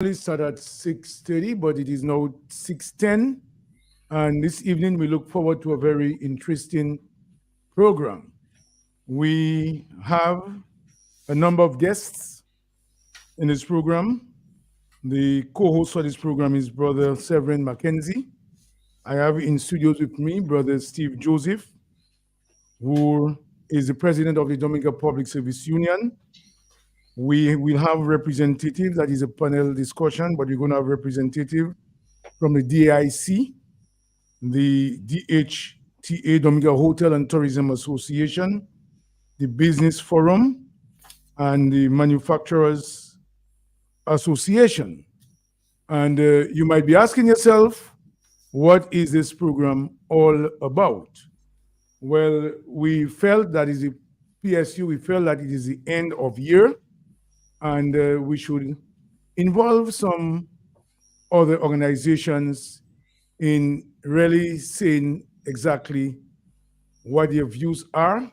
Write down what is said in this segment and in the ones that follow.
Start at 6:30, but it is now 6:10. And this evening, we look forward to a very interesting program. We have a number of guests in this program. The co-host for this program is Brother Severin Mackenzie. I have in studios with me Brother Steve Joseph, who is the president of the Dominica Public Service Union. We will have representative, that is a panel discussion, but we're going to have representative from the DIC, the DHTA, Dominica Hotel and Tourism Association, the Business Forum, and the Manufacturers Association. And you might be asking yourself, what is this program all about? Well, we felt that is the PSU, we felt that it is the end of year, and we should involve some other organizations in really saying exactly what their views are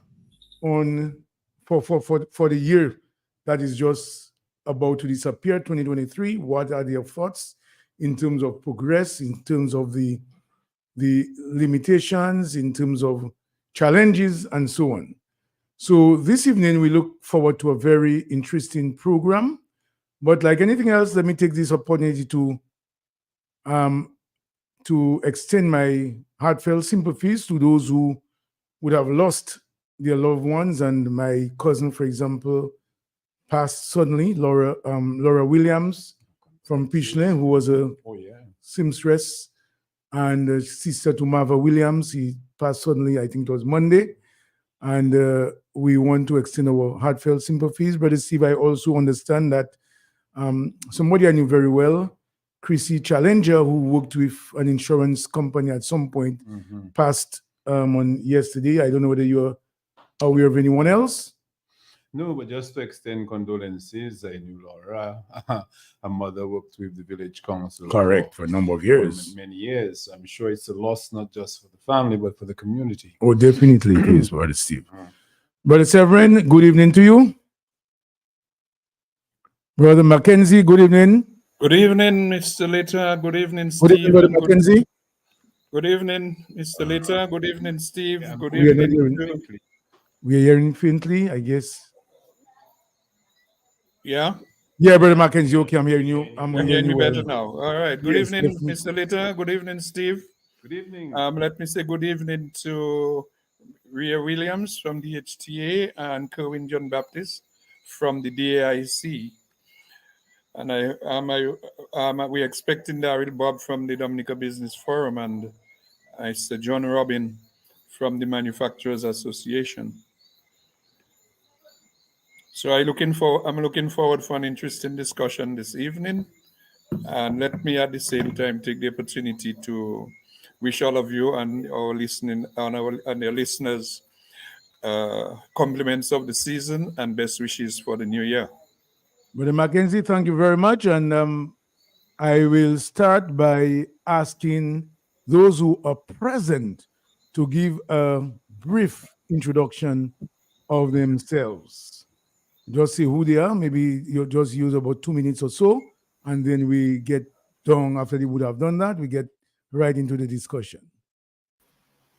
on for the year that is just about to disappear, 2023. What are their thoughts in terms of progress, in terms of the limitations, in terms of challenges, and so on. So this evening, we look forward to a very interesting program. But like anything else, let me take this opportunity to extend my heartfelt sympathies to those who would have lost their loved ones. And my cousin, for example, passed suddenly, Laura Williams from Pichley, who was a seamstress, and sister to Marva Williams. He passed suddenly, I think it was Monday. And we want to extend our heartfelt sympathies. Brother Steve, I also understand that somebody I knew very well, Chrissy Challenger, who worked with an insurance company at some point, passed on yesterday. I don't know whether you're aware of anyone else. No, but just to extend condolences, I knew Laura. Her mother worked with the village council. Correct, for a number of years. For many years. I'm sure it's a loss not just for the family, but for the community. Oh, definitely it is, Brother Steve. Brother Severin, good evening to you. Brother Mackenzie, good evening. Good evening, Mr. Litter. Good evening, Steve. Good evening, Brother Mackenzie. Good evening, Mr. Litter. Good evening, Steve. Good We are evening. We are hearing faintly, I guess. Yeah? Yeah, Brother Mackenzie, okay, I'm hearing you. I'm hearing you better now. All right. Good Yes, evening, definitely. Mr. Litter. Good evening, Steve. Good evening. Let me say good evening to Rhea Williams from the HTA and Kerwin John Baptist from the DAIC. And we're expecting Daryl Bob from the Dominica Business Forum and Sir John Robin from the Manufacturers Association. So I'm looking forward for an interesting discussion this evening. And let me at the same time take the opportunity to wish all of you and our listeners compliments of the season and best wishes for the new year. Brother Mackenzie, thank you very much. And I will start by asking those who are present to give a brief introduction of themselves. Just say who they are. Maybe you'll just use about 2 minutes or so, and then we get done. After they would have done that, we get right into the discussion.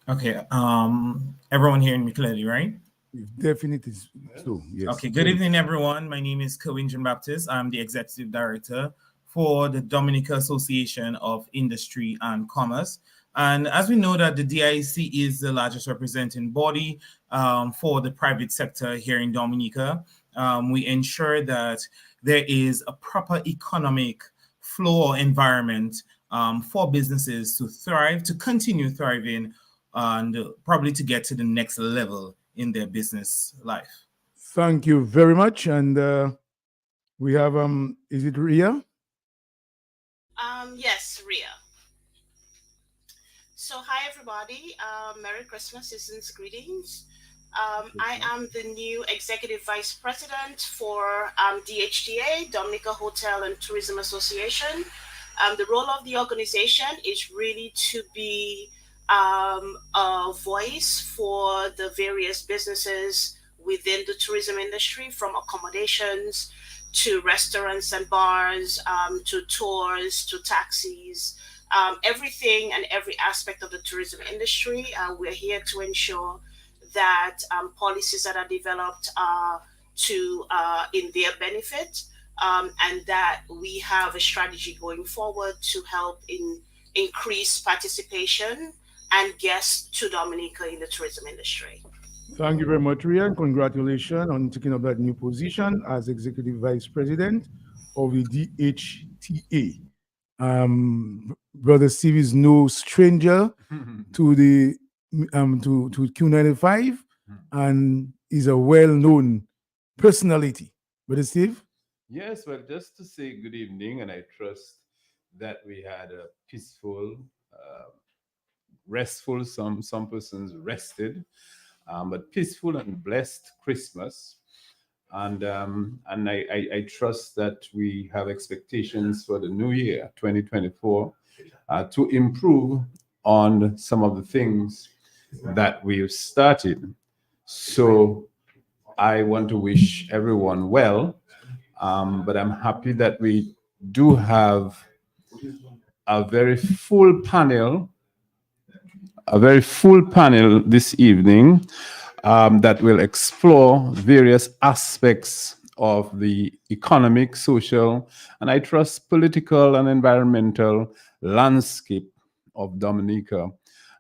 Okay. Everyone hearing me clearly, right? Definitely so, yes. Okay, good evening, everyone. My name is Kerwin John Baptist. I'm the Executive Director for the Dominica Association of Industry and Commerce. And as we know that the DIC is the largest representing body for the private sector here in Dominica, we ensure that there is a proper economic flow or environment for businesses to thrive, to continue thriving, and probably to get to the next level in their business life. Thank you very much. And we have, is it Rhea? Yes, Rhea. So hi, everybody. Merry Christmas, season's greetings. I am the new Executive Vice President for DHTA, Dominica Hotel and Tourism Association. The role of the organization is really to be a voice for the various businesses within the tourism industry, from accommodations to restaurants and bars, to tours, to taxis, everything and every aspect of the tourism industry. We're here to ensure that policies that are developed are in their benefit, and that we have a strategy going forward to help increase participation and guests to Dominica in the tourism industry. Thank you very much, Ria, and congratulations on taking up that new position as Executive Vice President of the DHTA. Brother Steve is no stranger to the to Q95 and is a well-known personality. Brother Steve? Yes, well, just to say good evening, and I trust that we had a peaceful, restful, some persons rested, but peaceful and blessed Christmas. And I trust that we have expectations for the new year, 2024, to improve on some of the things that we've started. So I want to wish everyone well, but I'm happy that we do have a very full panel this evening that will explore various aspects of the economic, social, and I trust political and environmental landscape of Dominica.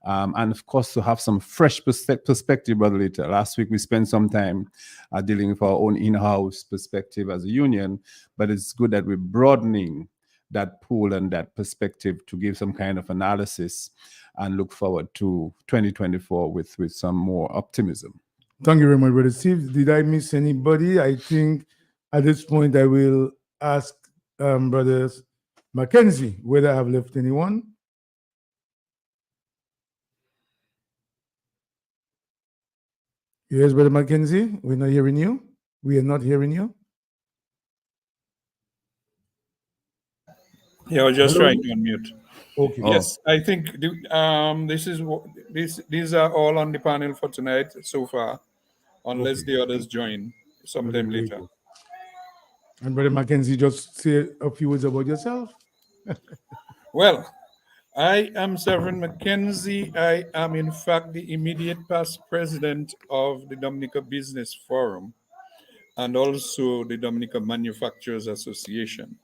And of course, to have some fresh perspective, Brother Later. Last week, we spent some time dealing with our own in-house perspective as a union, but it's good that we're broadening that pool and that perspective to give some kind of analysis and look forward to 2024 with some more optimism. Thank you very much, Brother Steve. Did I miss anybody? I think at this point I will ask Brothers Mackenzie whether I have left anyone. Yes, Brother Mackenzie, we're not hearing you. We are not hearing you. Yeah, I was just Hello? trying to unmute. Okay. Yes, I think these are all on the panel for tonight so far, unless Okay. the others join sometime Very later. good. And Brother Mackenzie, just say a few words about yourself. Well, I am Severin Mackenzie. I am, in fact, the immediate past president of the Dominica Business Forum and also the Dominica Manufacturers Association.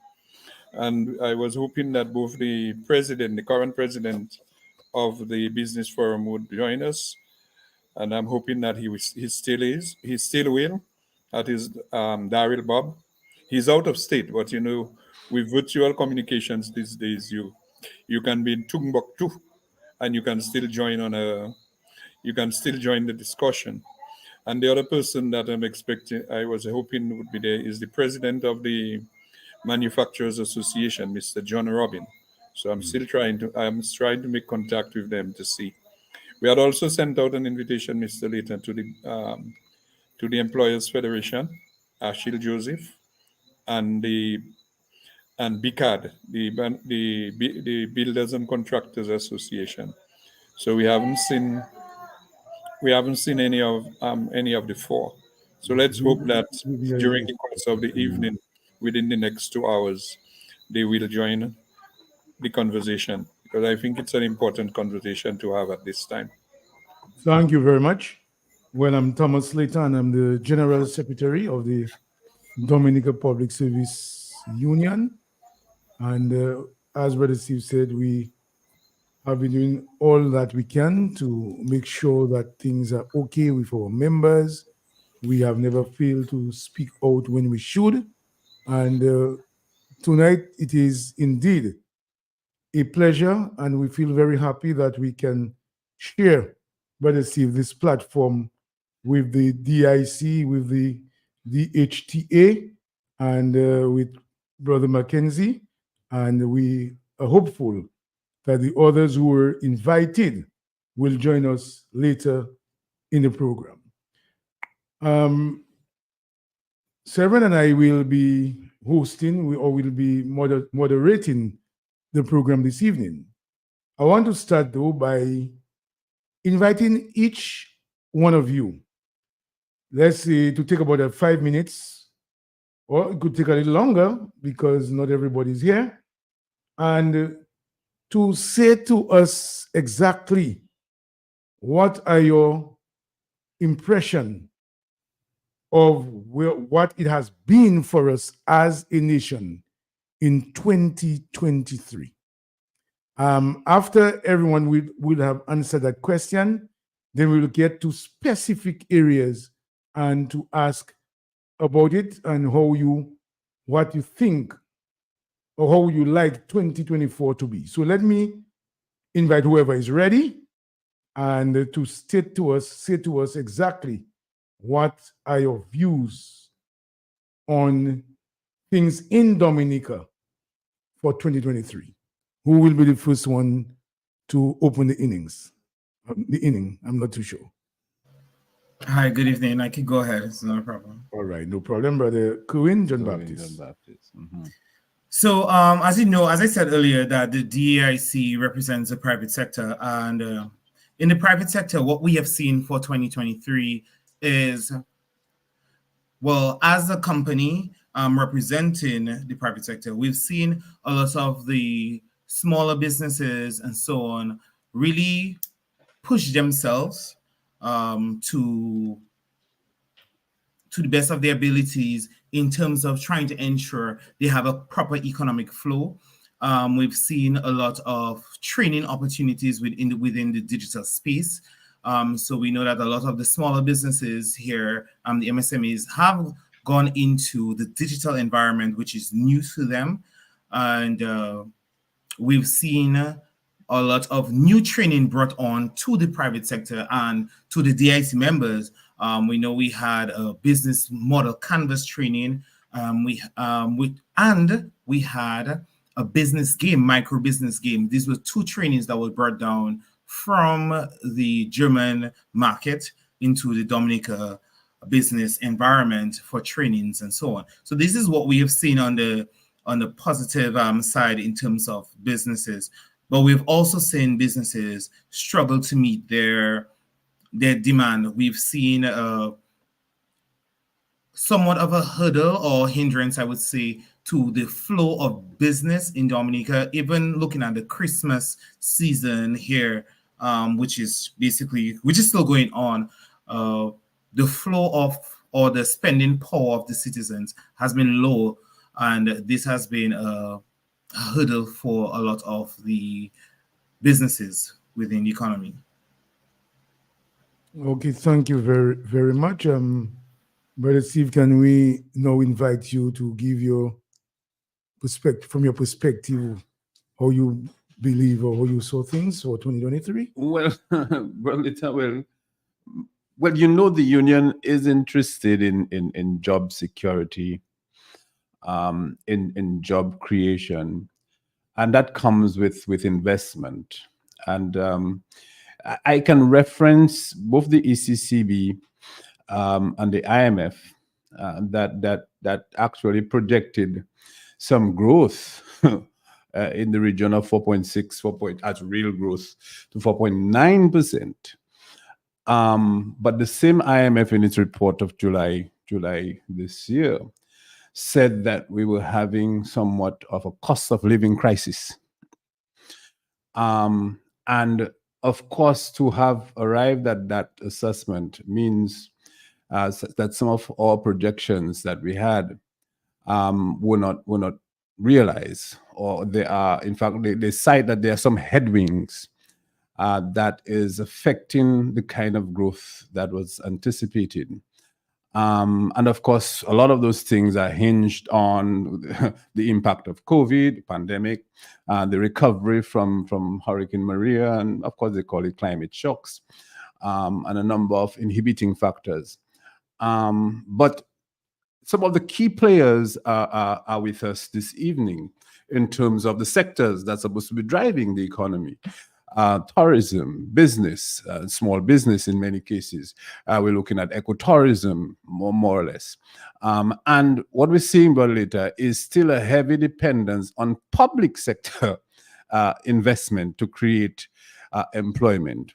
And I was hoping that both the current president of the Business Forum would join us. And I'm hoping that he still will. That is Daryl Bob. He's out of state, but with virtual communications these days, you can be in Timbuktu and you can still join the discussion. And the other person that I was hoping would be there is the president of the Manufacturers Association, Mr. John Robin. So I'm trying to make contact with them to see. We had also sent out an invitation, Mr. Layton, to the Employers Federation, Achille Joseph, and BCAD, the Builders and Contractors Association. So we haven't seen any of the four. So let's hope that during the course of the evening, within the next 2 hours, they will join the conversation, because I think it's an important conversation to have at this time. Thank you very much. Well, I'm Thomas Layton. I'm the General Secretary of the Dominica Public Service Union. And as Brother Steve said, we have been doing all that we can to make sure that things are okay with our members. We have never failed to speak out when we should. And tonight, it is indeed a pleasure, and we feel very happy that we can share, Brother Steve, this platform with the DIC, with the DHTA, and with Brother Mackenzie. And we are hopeful that the others who were invited will join us later in the program. Severin and I will be hosting, or will be moderating the program this evening. I want to start, though, by inviting each one of you, let's say, to take about 5 minutes or it could take a little longer because not everybody's here, and to say to us exactly what are your impression of what it has been for us as a nation in 2023. After everyone will have answered that question, then we will get to specific areas and to ask about it and what you think or how you like 2024 to be. So let me invite whoever is ready and to say to us exactly what are your views on things in Dominica for 2023. Who will be the first one to open the innings? The inning, I'm not too sure. Hi, good evening. I can go ahead. It's not a problem. All right, no problem, Brother Cohen, John John Baptist. Baptist. Mhm. So, as you know, as I said earlier, that the DAIC represents the private sector, and in the private sector, what we have seen for 2023 is, well, as a company representing the private sector, we've seen a lot of the smaller businesses and so on really push themselves to the best of their abilities in terms of trying to ensure they have a proper economic flow. We've seen a lot of training opportunities within the digital space. So we know that a lot of the smaller businesses here, the MSMEs, have gone into the digital environment, which is new to them. And we've seen a lot of new training brought on to the private sector and to the DIC members. We know we had a business model canvas training. We had a business game, micro business game. These were two trainings that were brought down from the German market into the Dominica business environment for trainings and so on. So this is what we have seen on the positive side in terms of businesses. But we've also seen businesses struggle to meet their demand. We've seen somewhat of a hurdle or hindrance, I would say, to the flow of business in Dominica, even looking at the Christmas season here, which is still going on. The flow of or the spending power of the citizens has been low, and this has been a hurdle for a lot of the businesses within the economy. Okay, thank you very, very much. Brother Steve, can we now invite you to give your perspective, from your perspective, how you believe or how you saw things for 2023? Well, well, you know, the union is interested in job security, in job creation, and that comes with investment. And I can reference both the ECCB and the IMF that actually projected some growth in the region of 4.6, as real growth to 4.9%. But the same IMF in its report of July this year said that we were having somewhat of a cost of living crisis. And of course, to have arrived at that assessment means that some of our projections that we had were not realized, or they are, in fact, they cite that there are some headwinds that is affecting the kind of growth that was anticipated. And of course, a lot of those things are hinged on the impact of COVID, pandemic, the recovery from Hurricane Maria, and of course, they call it climate shocks, and a number of inhibiting factors. But some of the key players are with us this evening in terms of the sectors that's supposed to be driving the economy. Tourism, business, small business in many cases. We're looking at ecotourism, more or less. And what we're seeing, Brother Later, is still a heavy dependence on public sector investment to create employment.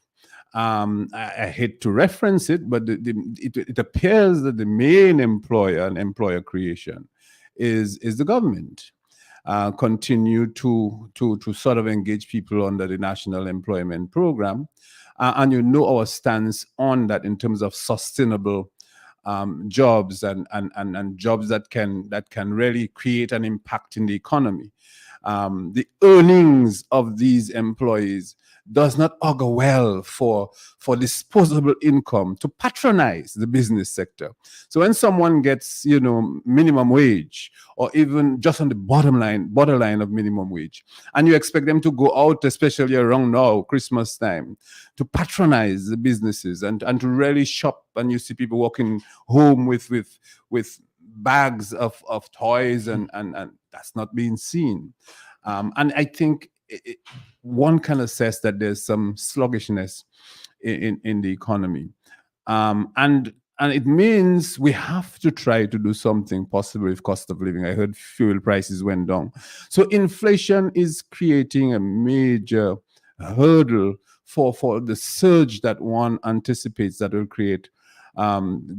I hate to reference it, but it appears that the main employer and employer creation is the government. Continue to sort of engage people under the National Employment Program, and you know our stance on that in terms of sustainable jobs and jobs that can really create an impact in the economy. The earnings of these employees does not augur well for disposable income to patronize the business sector. So when someone gets, minimum wage, or even just on the borderline of minimum wage, and you expect them to go out, especially around now, Christmas time, to patronize the businesses and to really shop, and you see people walking home with bags of toys, and that's not being seen. And I think one can assess that there's some sluggishness in the economy. And it means we have to try to do something possible with cost of living. I heard fuel prices went down. So inflation is creating a major hurdle for the surge that one anticipates that will create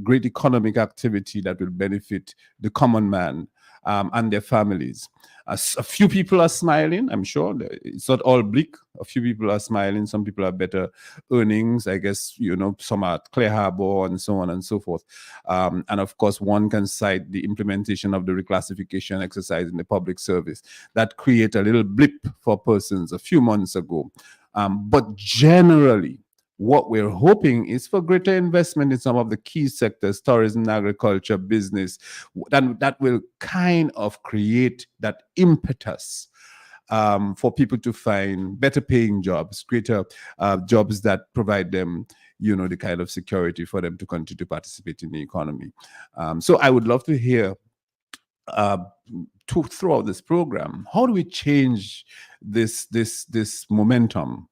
great economic activity that will benefit the common man and their families. A few people are smiling, I'm sure. It's not all bleak. A few people are smiling. Some people have better earnings. I guess, some are at Clear Harbor and so on and so forth. And of course, one can cite the implementation of the reclassification exercise in the public service that create a little blip for persons a few months ago. But generally, what we're hoping is for greater investment in some of the key sectors, tourism, agriculture, business, that will kind of create that impetus for people to find better paying jobs, greater jobs that provide them, the kind of security for them to continue to participate in the economy. So I would love to hear throughout this program, how do we change this momentum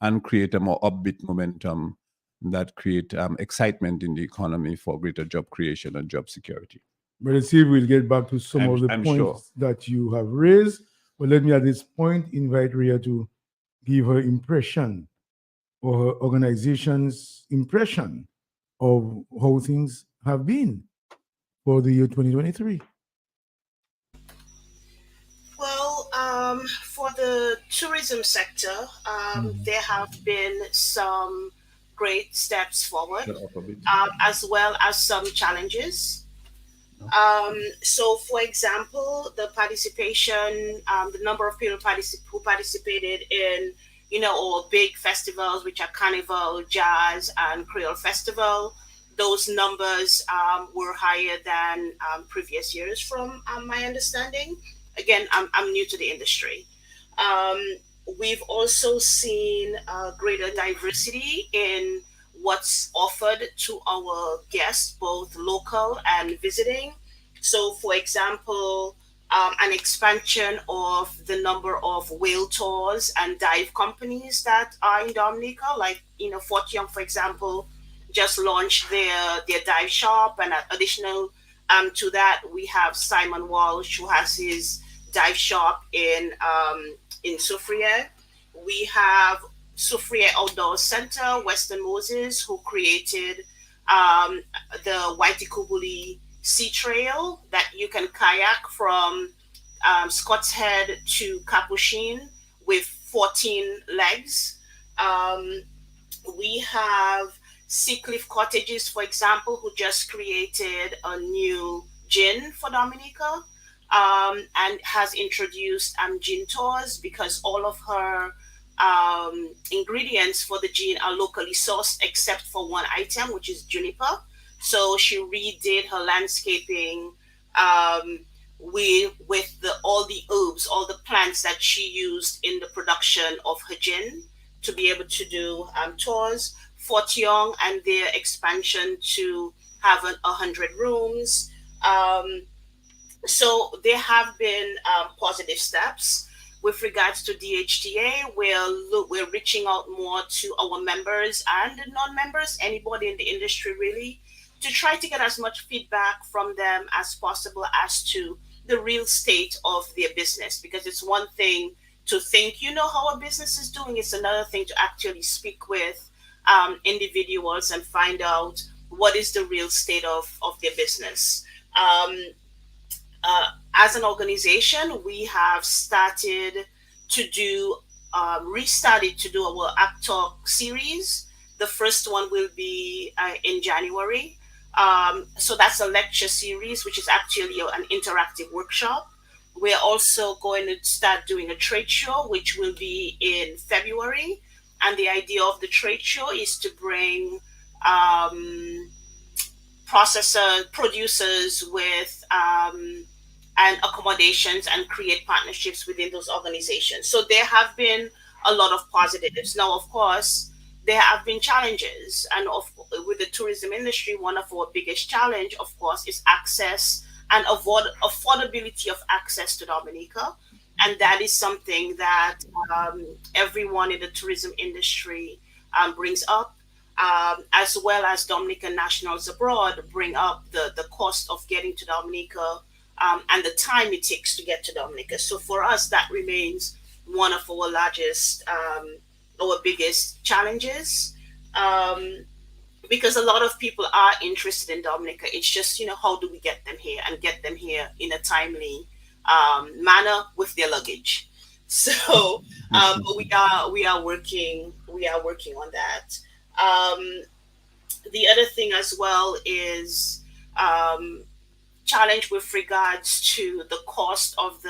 and create a more upbeat momentum that create excitement in the economy for greater job creation and job security? But let's see if we'll get back to some of the I'm points sure that you have raised. But let me at this point invite Ria to give her impression or her organization's impression of how things have been for the year 2023. Well, for the tourism sector, there have been some great steps forward, as well as some challenges. So, for example, the participation, the number of people who participated in, our big festivals, which are Carnival, Jazz, and Creole Festival, those numbers were higher than previous years, from my understanding. Again, I'm new to the industry. We've also seen greater diversity in what's offered to our guests, both local and visiting. So, for example, an expansion of the number of whale tours and dive companies that are in Dominica, like, Fort Young, for example, just launched their dive shop, and additional to that, we have Simon Walsh, who has his dive shop in Soufriere. We have Soufriere Outdoor Center, Western Moses, who created the Waitikubuli Sea Trail that you can kayak from Scott's Head to Capuchin with 14 legs. We have Seacliff Cottages, for example, who just created a new gin for Dominica, and has introduced gin tours, because all of her ingredients for the gin are locally sourced except for one item, which is juniper. So she redid her landscaping with all the herbs, all the plants that she used in the production of her gin, to be able to do tours. Fort Young and their expansion to have 100 rooms. So there have been positive steps. With regards to DHTA, we're reaching out more to our members and non-members, anybody in the industry really, to try to get as much feedback from them as possible as to the real state of their business. Because it's one thing to think how a business is doing, it's another thing to actually speak with individuals and find out what is the real state of their business. As an organization, we have started to do, restarted to do our Act Talk series. The first one will be in January. So that's a lecture series, which is actually an interactive workshop. We're also going to start doing a trade show, which will be in February. And the idea of the trade show is to bring producers with and accommodations and create partnerships within those organizations. So there have been a lot of positives. Now, of course, there have been challenges, and with the tourism industry, one of our biggest challenge, of course, is access and affordability of access to Dominica, and that is something that everyone in the tourism industry brings up, as well as Dominican nationals abroad bring up the cost of getting to Dominica, and the time it takes to get to Dominica. So for us, that remains one of our largest, our biggest challenges. Because a lot of people are interested in Dominica. It's just, how do we get them here and get them here in a timely manner with their luggage? So but we are working on that. The other thing as well is challenge with regards to the cost of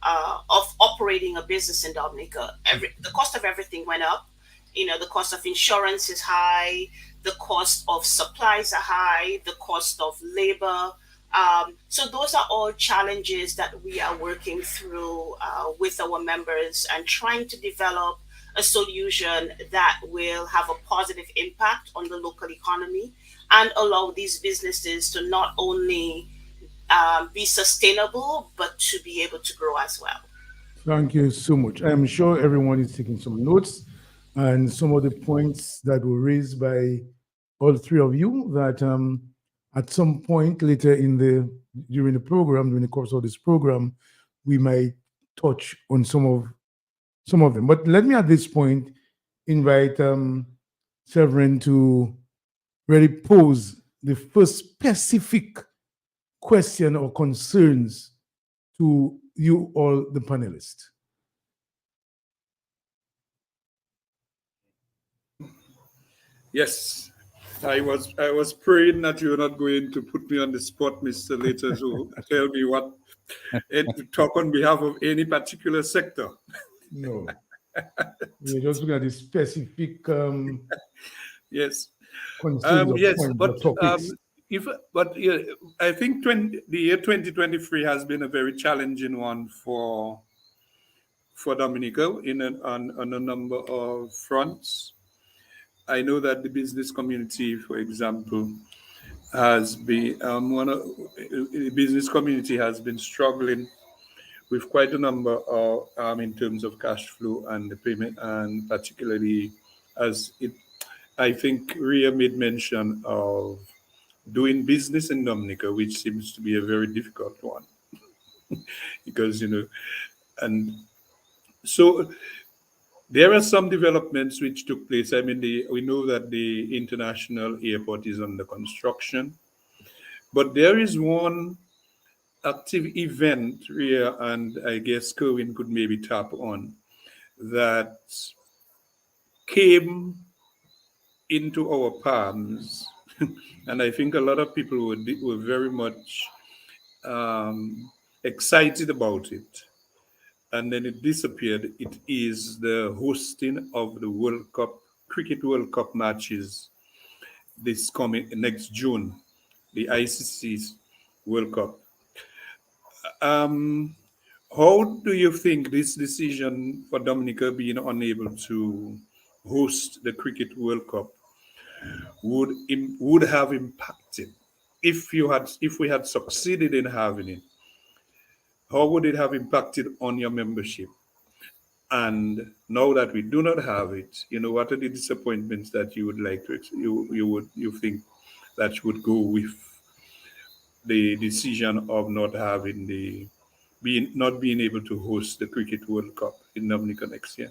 of operating a business in Dominica. The cost of everything went up. The cost of insurance is high. The cost of supplies are high. The cost of labor. So those are all challenges that we are working through with our members and trying to develop a solution that will have a positive impact on the local economy and allow these businesses to not only be sustainable, but to be able to grow as well. Thank you so much. I'm sure everyone is taking some notes and some of the points that were raised by all three of you that at some point later during the course of this program, we might touch on some of them. But let me at this point invite Severin to really pose the first specific question or concerns to you all, the panelists. Yes, I was praying that you're not going to put me on the spot, Mr. Later, to tell me what and to talk on behalf of any particular sector. No, we're just looking at the specific yes, concerns of yes, points but or topics. yeah, I think the year 2023 has been a very challenging one for Dominica on a number of fronts. I know that the business community, for example, has been the business community has been struggling with quite a number of in terms of cash flow and the payment, and particularly as it, I think Ria made mention of doing business in Dominica, which seems to be a very difficult one because and so there are some developments which took place. I mean, we know that the international airport is under construction, but there is one active event here, and I guess Kerwin could maybe tap on that came into our palms, and I think a lot of people were very much excited about it. And then it disappeared. It is the hosting of the Cricket World Cup matches this coming next June, the ICC's World Cup. How do you think this decision for Dominica being unable to host the Cricket World Cup would have impacted if we had succeeded in having it? How would it have impacted on your membership? And now that we do not have it, what are the disappointments that you would like to you think that would go with the decision of not being able to host the Cricket World Cup in Dominica next year?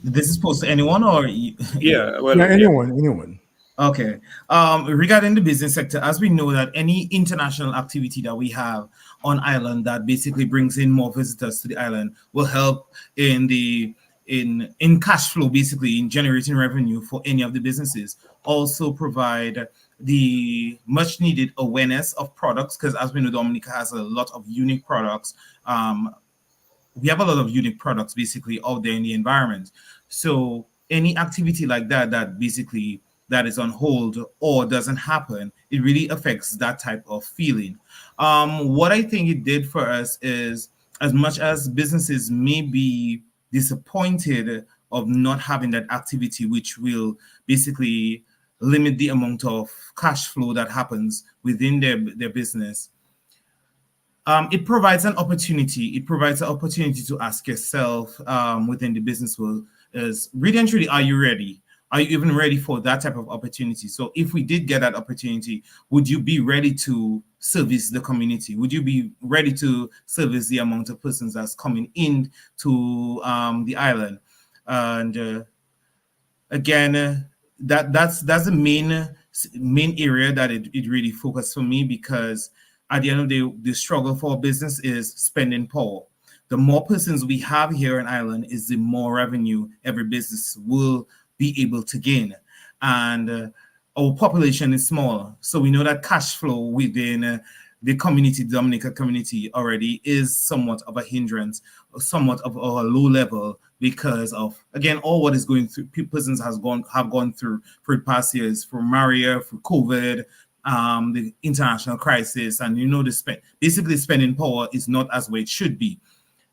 This is supposed to anyone or Yeah, well, Yeah, anyone. Okay. Regarding the business sector, as we know that any international activity that we have on island that basically brings in more visitors to the island will help in the in cash flow, basically in generating revenue for any of the businesses. Also provide the much needed awareness of products because as we know, Dominica has a lot of unique products. We have a lot of unique products basically out there in the environment. So any activity like that that basically that is on hold or doesn't happen, it really affects that type of feeling. What I think it did for us is as much as businesses may be disappointed of not having that activity, which will basically limit the amount of cash flow that happens within their business, it provides an opportunity. It provides an opportunity to ask yourself within the business world is really and truly, are you ready? Are you even ready for that type of opportunity? So if we did get that opportunity, would you be ready to service the community? Would you be ready to service the amount of persons that's coming in to the island? And again, that's the main area that it really focused for me because at the end of the struggle for business is spending power. The more persons we have here in Ireland is the more revenue every business will be able to gain. And our population is small. So we know that cash flow within the community, the Dominica community already is somewhat of a hindrance, somewhat of a low level because of again all what is going through persons have gone through for the past years, for Maria, for COVID, the international crisis, and you know basically spending power is not as where it should be.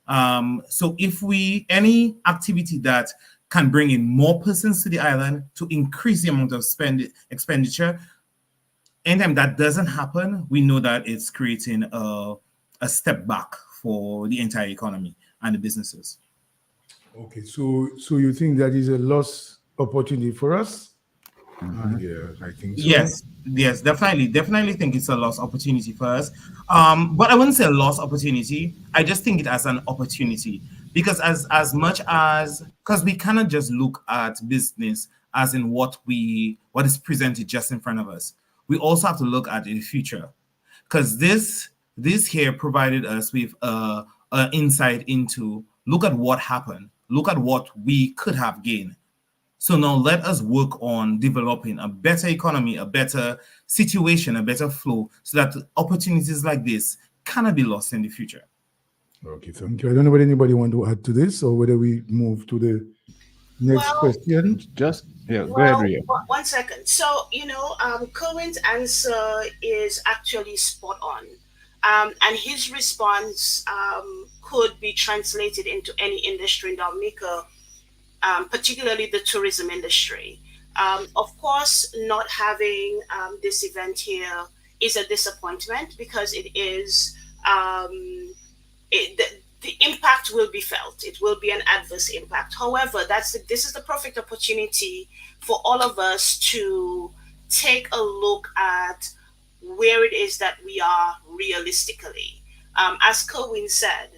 So if we any activity that can bring in more persons to the island to increase the amount of expenditure, anytime that doesn't happen, we know that it's creating a step back for the entire economy and the businesses. Okay, so you think that is a lost opportunity for us? Yeah, I think so. Yes, definitely think it's a lost opportunity for us. But I wouldn't say a lost opportunity. I just think it as an opportunity because as much as because we cannot just look at business as in what is presented just in front of us. We also have to look at the future because this here provided us with a insight into look at what happened, look at what we could have gained. So now let us work on developing a better economy, a better situation, a better flow, so that opportunities like this cannot be lost in the future. Okay, thank you. I don't know whether anybody want to add to this or whether we move to the next Well, question. Just yeah, go ahead, well, Ria. 1 second. So, Cohen's answer is actually spot on. And his response could be translated into any industry in Dominica, particularly the tourism industry. Of course, not having this event here is a disappointment because it is the impact will be felt. It will be an adverse impact. However, this is the perfect opportunity for all of us to take a look at where it is that we are realistically. As Cohen said,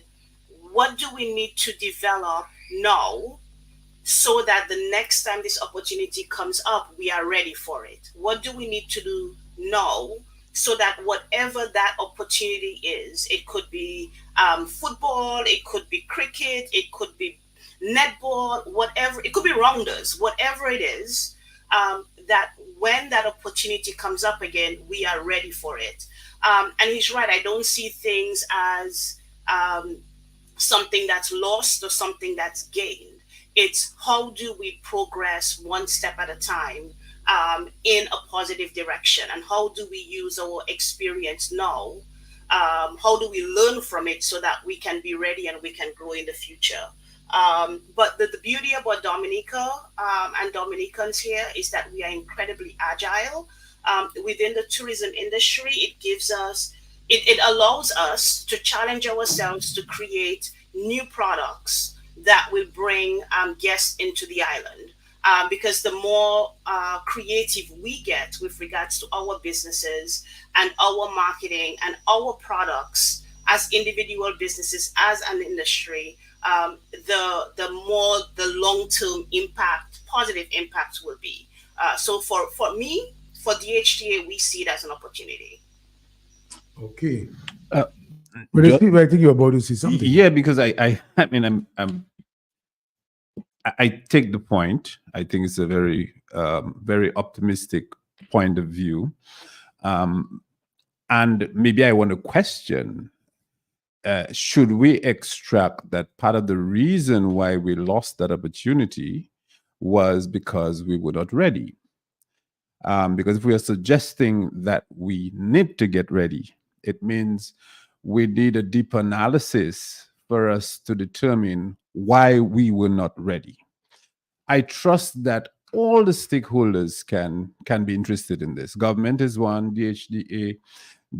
what do we need to develop now so that the next time this opportunity comes up, we are ready for it? What do we need to do now so that whatever that opportunity is, it could be football, it could be cricket, it could be netball, whatever, it could be rounders, whatever it is, that when that opportunity comes up again, we are ready for it. And he's right, I don't see things as something that's lost or something that's gained. It's how do we progress one step at a time in a positive direction, and how do we use our experience now? How do we learn from it so that we can be ready and we can grow in the future? But the beauty about Dominica and Dominicans here is that we are incredibly agile. Within the tourism industry, it allows us to challenge ourselves to create new products that will bring guests into the island. Because the more creative we get with regards to our businesses and our marketing and our products as individual businesses, as an industry, the more the long-term impact, positive impacts will be. So for me, for DHTA, we see it as an opportunity. Okay. Uh, But ju- Steve, I think you're about to say something. yeah, because I mean, I take the point. I think it's a very optimistic point of view. Um, and maybe I want to question, should we extract that part of the reason why we lost that opportunity was because we were not ready? Because if we are suggesting that we need to get ready, it means we need a deep analysis for us to determine why we were not ready. I trust that all the stakeholders can be interested in this. Government is one, DHDA,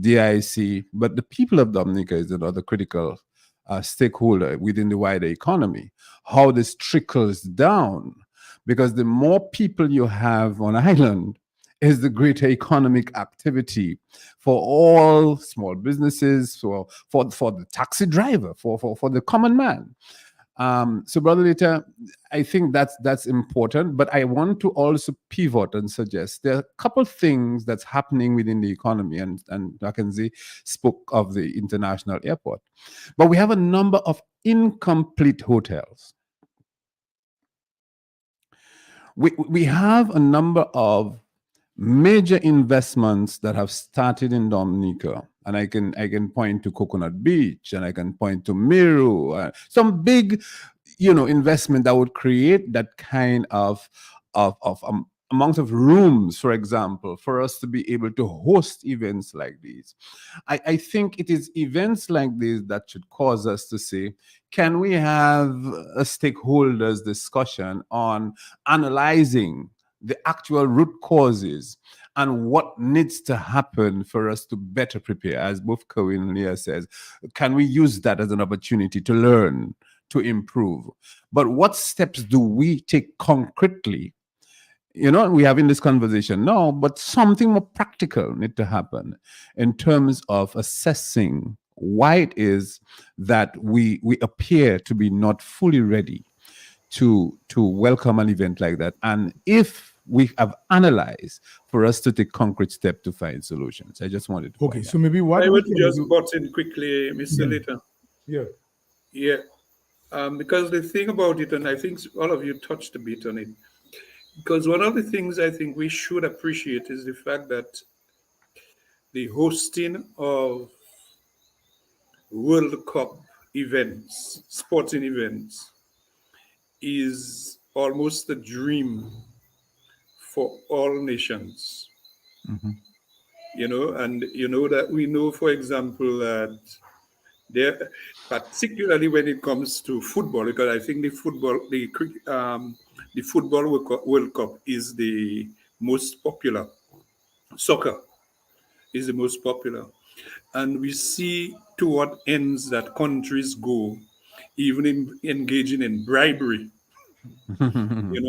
DIC, but the people of Dominica is another critical stakeholder within the wider economy. How this trickles down, because the more people you have on island, is the greater economic activity for all small businesses, for the taxi driver, for the common man. So, Brother Lita, I think that's important, but I want to also pivot and suggest there are a couple things that's happening within the economy, and Mackenzie spoke of the international airport, but we have a number of incomplete hotels. We have a number of major investments that have started in Dominica. And I can point to Coconut Beach, and I can point to Miru, some big, investment that would create that kind of amount of rooms, for example, for us to be able to host events like these. I think it is events like these that should cause us to say, can we have a stakeholders discussion on analyzing the actual root causes and what needs to happen for us to better prepare? As both Cohen and Leah says, can we use that as an opportunity to learn, to improve? But what steps do we take concretely? We having this conversation now, but something more practical need to happen in terms of assessing why it is that we appear to be not fully ready to welcome an event like that, and if we have analyzed, for us to take concrete step to find solutions. I just wanted to Okay, point so out. maybe what I we would can just do. butt in quickly, Mr. Litter. Yeah. Yeah, because the thing about it, and I think all of you touched a bit on it, because one of the things I think we should appreciate is the fact that the hosting of World Cup events, sporting events, is almost a dream for all nations. Mhm. And that we know, for example, that there, particularly when it comes to football, because I think the football World Cup is the most popular. Soccer is the most popular, and we see to what ends that countries go, even in engaging in bribery. You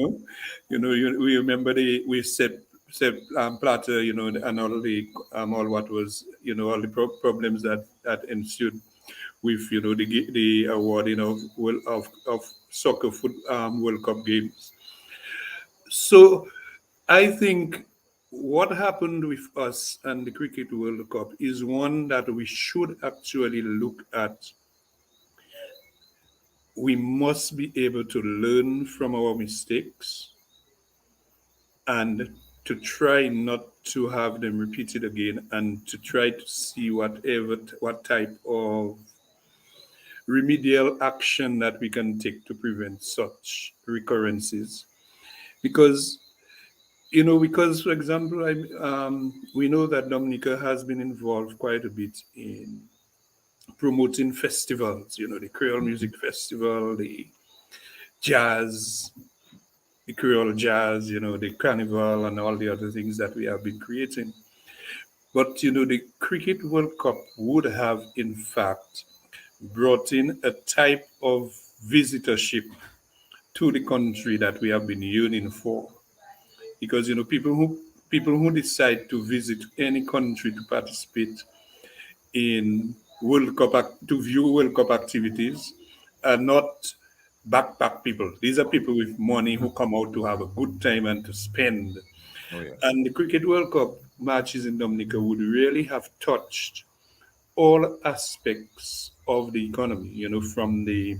know, we remember we said Platter, and all the all what was, all the problems that ensued with, the awarding of soccer World Cup games. So I think what happened with us and the Cricket World Cup is one that we should actually look at. We must be able to learn from our mistakes and to try not to have them repeated again, and to try to see what type of remedial action that we can take to prevent such recurrences. Because for example, we know that Dominica has been involved quite a bit in promoting festivals, the Creole Music Festival, jazz, the Creole jazz, the carnival, and all the other things that we have been creating. But the Cricket World Cup would have, in fact, brought in a type of visitorship to the country that we have been yearning for. Because people who decide to visit any country to participate in to view World Cup activities are not backpack people. These are people with money who come out to have a good time and to spend. Oh yes. And the Cricket World Cup matches in Dominica would really have touched all aspects of the economy, from the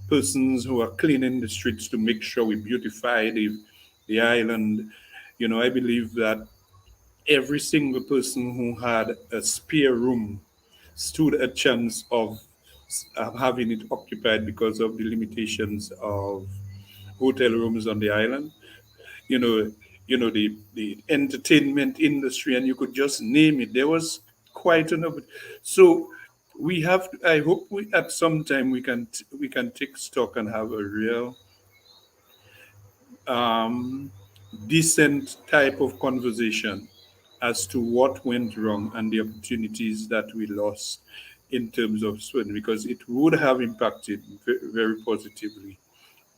persons who are cleaning the streets to make sure we beautify the island. I believe that every single person who had a spare room stood a chance of having it occupied because of the limitations of hotel rooms on the island. You know, the entertainment industry, and you could just name it. There was quite enough. So we have. I hope we at some time we can take stock and have a real um, decent type of conversation as to what went wrong and the opportunities that we lost in terms of Sweden, because it would have impacted very positively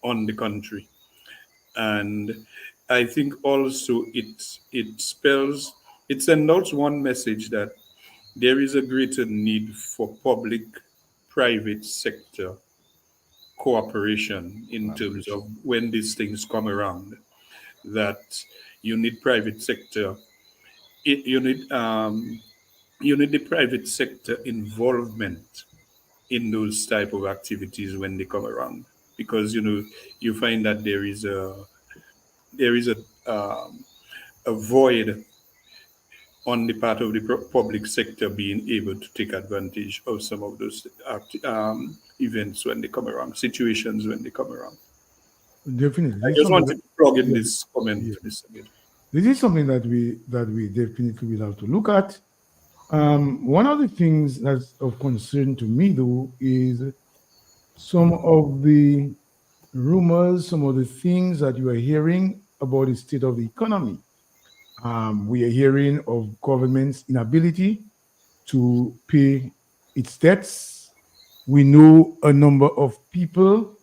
on the country. And I think also it sends out one message that there is a greater need for public private sector cooperation in terms of when these things come around, that you need private sector, it, you need the private sector involvement in those type of activities when they come around, because you find that there is a void on the part of the public sector being able to take advantage of some of those events when they come around, situations when they come around. Definitely. I This is just something wanted to plug in yeah, this comment yeah. to this again. This is something that we definitely will have to look at. One of the things that's of concern to me, though, is some of the rumors, some of the things that you are hearing about the state of the economy. We are hearing of government's inability to pay its debts. We know a number of people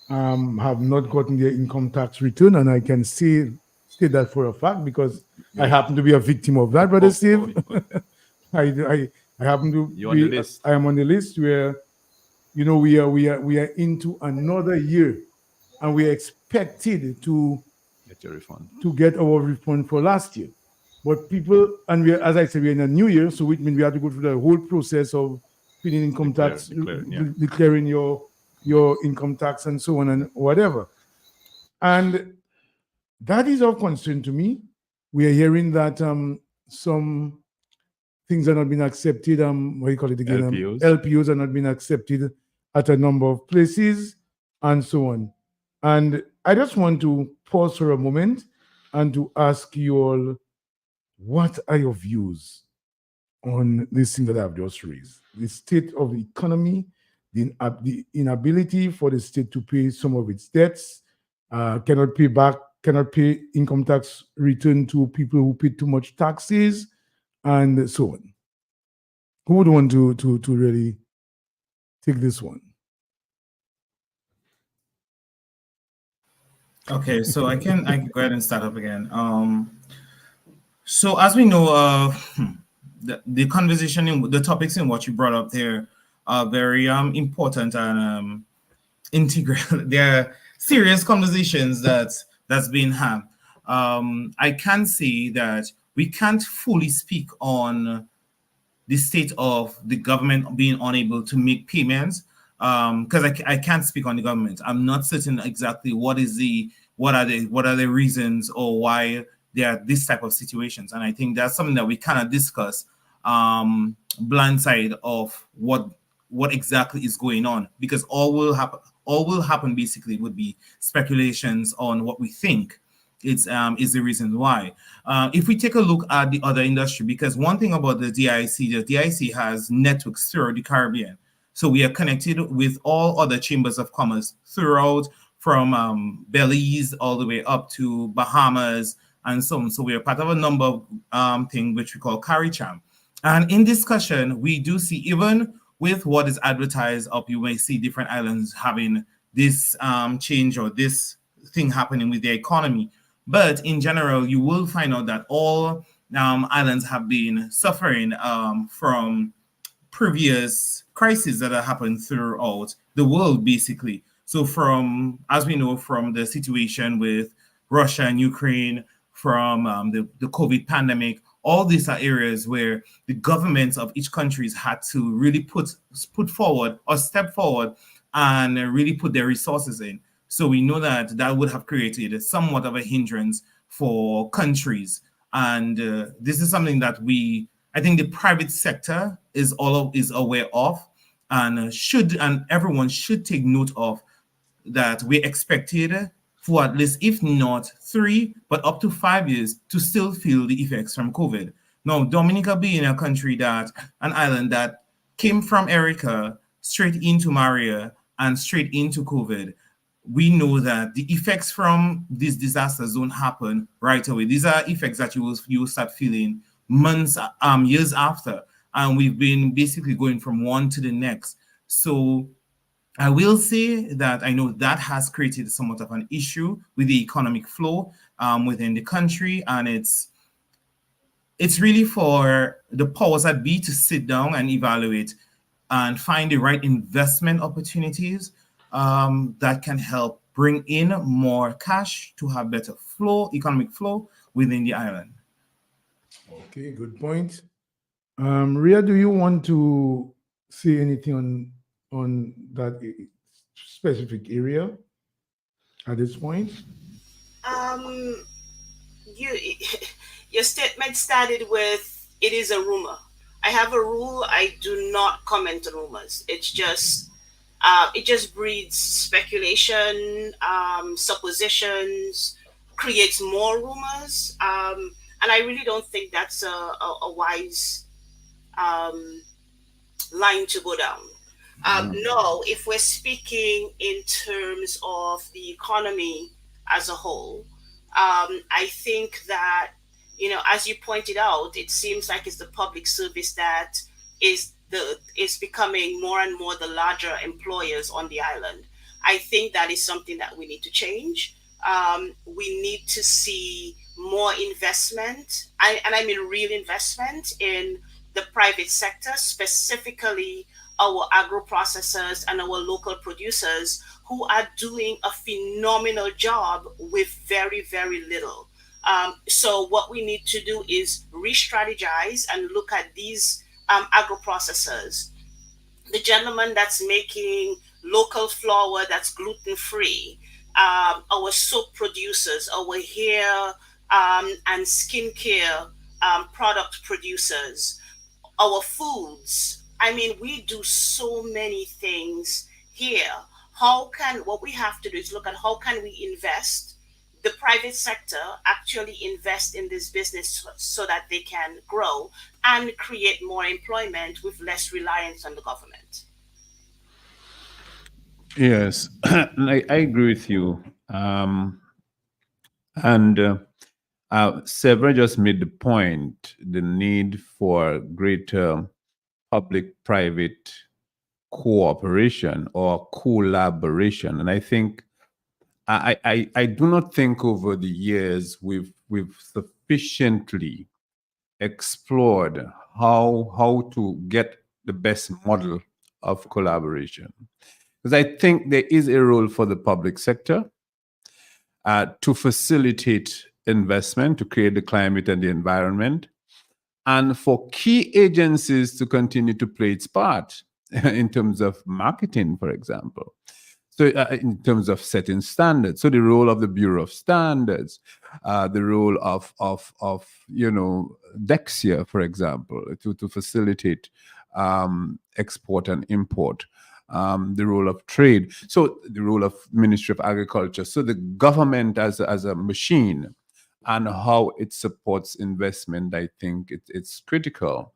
have not gotten their income tax return, and I can say that for a fact because I Yes. happen to be a victim of that, brother Oh, Steve. oh, I happen to you're on the be list. I am on the list where we are into another year, and we are expected Get your refund. to get our refund for last year. But people, and as I said, we're in a new year, so which means we have to go through the whole process of paying income tax, Declaring, yeah. declaring your income tax, and so on and whatever. And that is of concern to me. We are hearing that some things are not being accepted. What do you call it again? LPOs. LPOs are not being accepted at a number of places, and so on. And I just want to pause for a moment and to ask you all, what are your views on this thing that I've just raised? The state of the economy, the inability for the state to pay some of its debts, cannot pay income tax return to people who pay too much taxes, and so on. Who would want to really take this one? Okay, so I can go ahead and start up again. So as we know, the conversation in the topics in what you brought up there are very important and integral. They're serious conversations that's being had. I can say that we can't fully speak on the state of the government being unable to make payments because I can't speak on the government. I'm not certain exactly what are the reasons or why there are this type of situations, and I think that's something that we cannot discuss blindside of what exactly is going on, because all will happen basically would be speculations on what we think is the reason why. If we take a look at the other industry, because one thing about the DIC has networks throughout the Caribbean. So we are connected with all other chambers of commerce throughout, from Belize all the way up to Bahamas and so on. So we are part of a number of things which we call CARICHAM. And in discussion, we do see, even with what is advertised up, you may see different islands having this change or this thing happening with their economy. But in general, you will find out that all islands have been suffering from previous crises that have happened throughout the world, basically. So as we know, from the situation with Russia and Ukraine, from the COVID pandemic. All these are areas where the governments of each countries had to really put forward or step forward and really put their resources in. So we know that that would have created somewhat of a hindrance for countries. And this is something that I think the private sector is aware of, and everyone should take note of, that we expected for at least, if not 3, but up to 5 years to still feel the effects from COVID. Now, Dominica being an island that came from Erica straight into Maria and straight into COVID, we know that the effects from these disasters don't happen right away. These are effects that you will start feeling months, years after. And we've been basically going from one to the next. So I will say that I know that has created somewhat of an issue with the economic flow within the country. And it's really for the powers that be to sit down and evaluate and find the right investment opportunities that can help bring in more cash to have better economic flow within the island. Okay, good point. Ria, do you want to say anything on that specific area at this point? You your statement started with it is a rumor. I have a rule: I do not comment on rumors. It just breeds speculation, suppositions, creates more rumors, and I really don't think that's a wise line to go down. No, if we're speaking in terms of the economy as a whole, I think that, as you pointed out, it seems like it's the public service that is becoming more and more the larger employers on the island. I think that is something that we need to change. We need to see more investment, and I mean real investment in the private sector, specifically our agro processors and our local producers who are doing a phenomenal job with very, very little. So what we need to do is re-strategize and look at these agro processors. The gentleman that's making local flour that's gluten-free, our soap producers, our hair and skincare product producers, our foods. I mean, we do so many things here. What we have to do is look at how can we invest, the private sector actually invest in this business so that they can grow and create more employment with less reliance on the government. Yes, I agree with you. And Severin just made the point, the need for greater public-private cooperation or collaboration. And I think I do not think over the years we've sufficiently explored how to get the best model of collaboration. Because I think there is a role for the public sector to facilitate investment, to create the climate and the environment, and for key agencies to continue to play its part in terms of marketing, for example. So in terms of setting standards, so the role of the Bureau of Standards, the role of Dexia, for example, to facilitate export and import, the role of trade, so the role of Ministry of Agriculture, so the government as a machine and how it supports investment. I think it's critical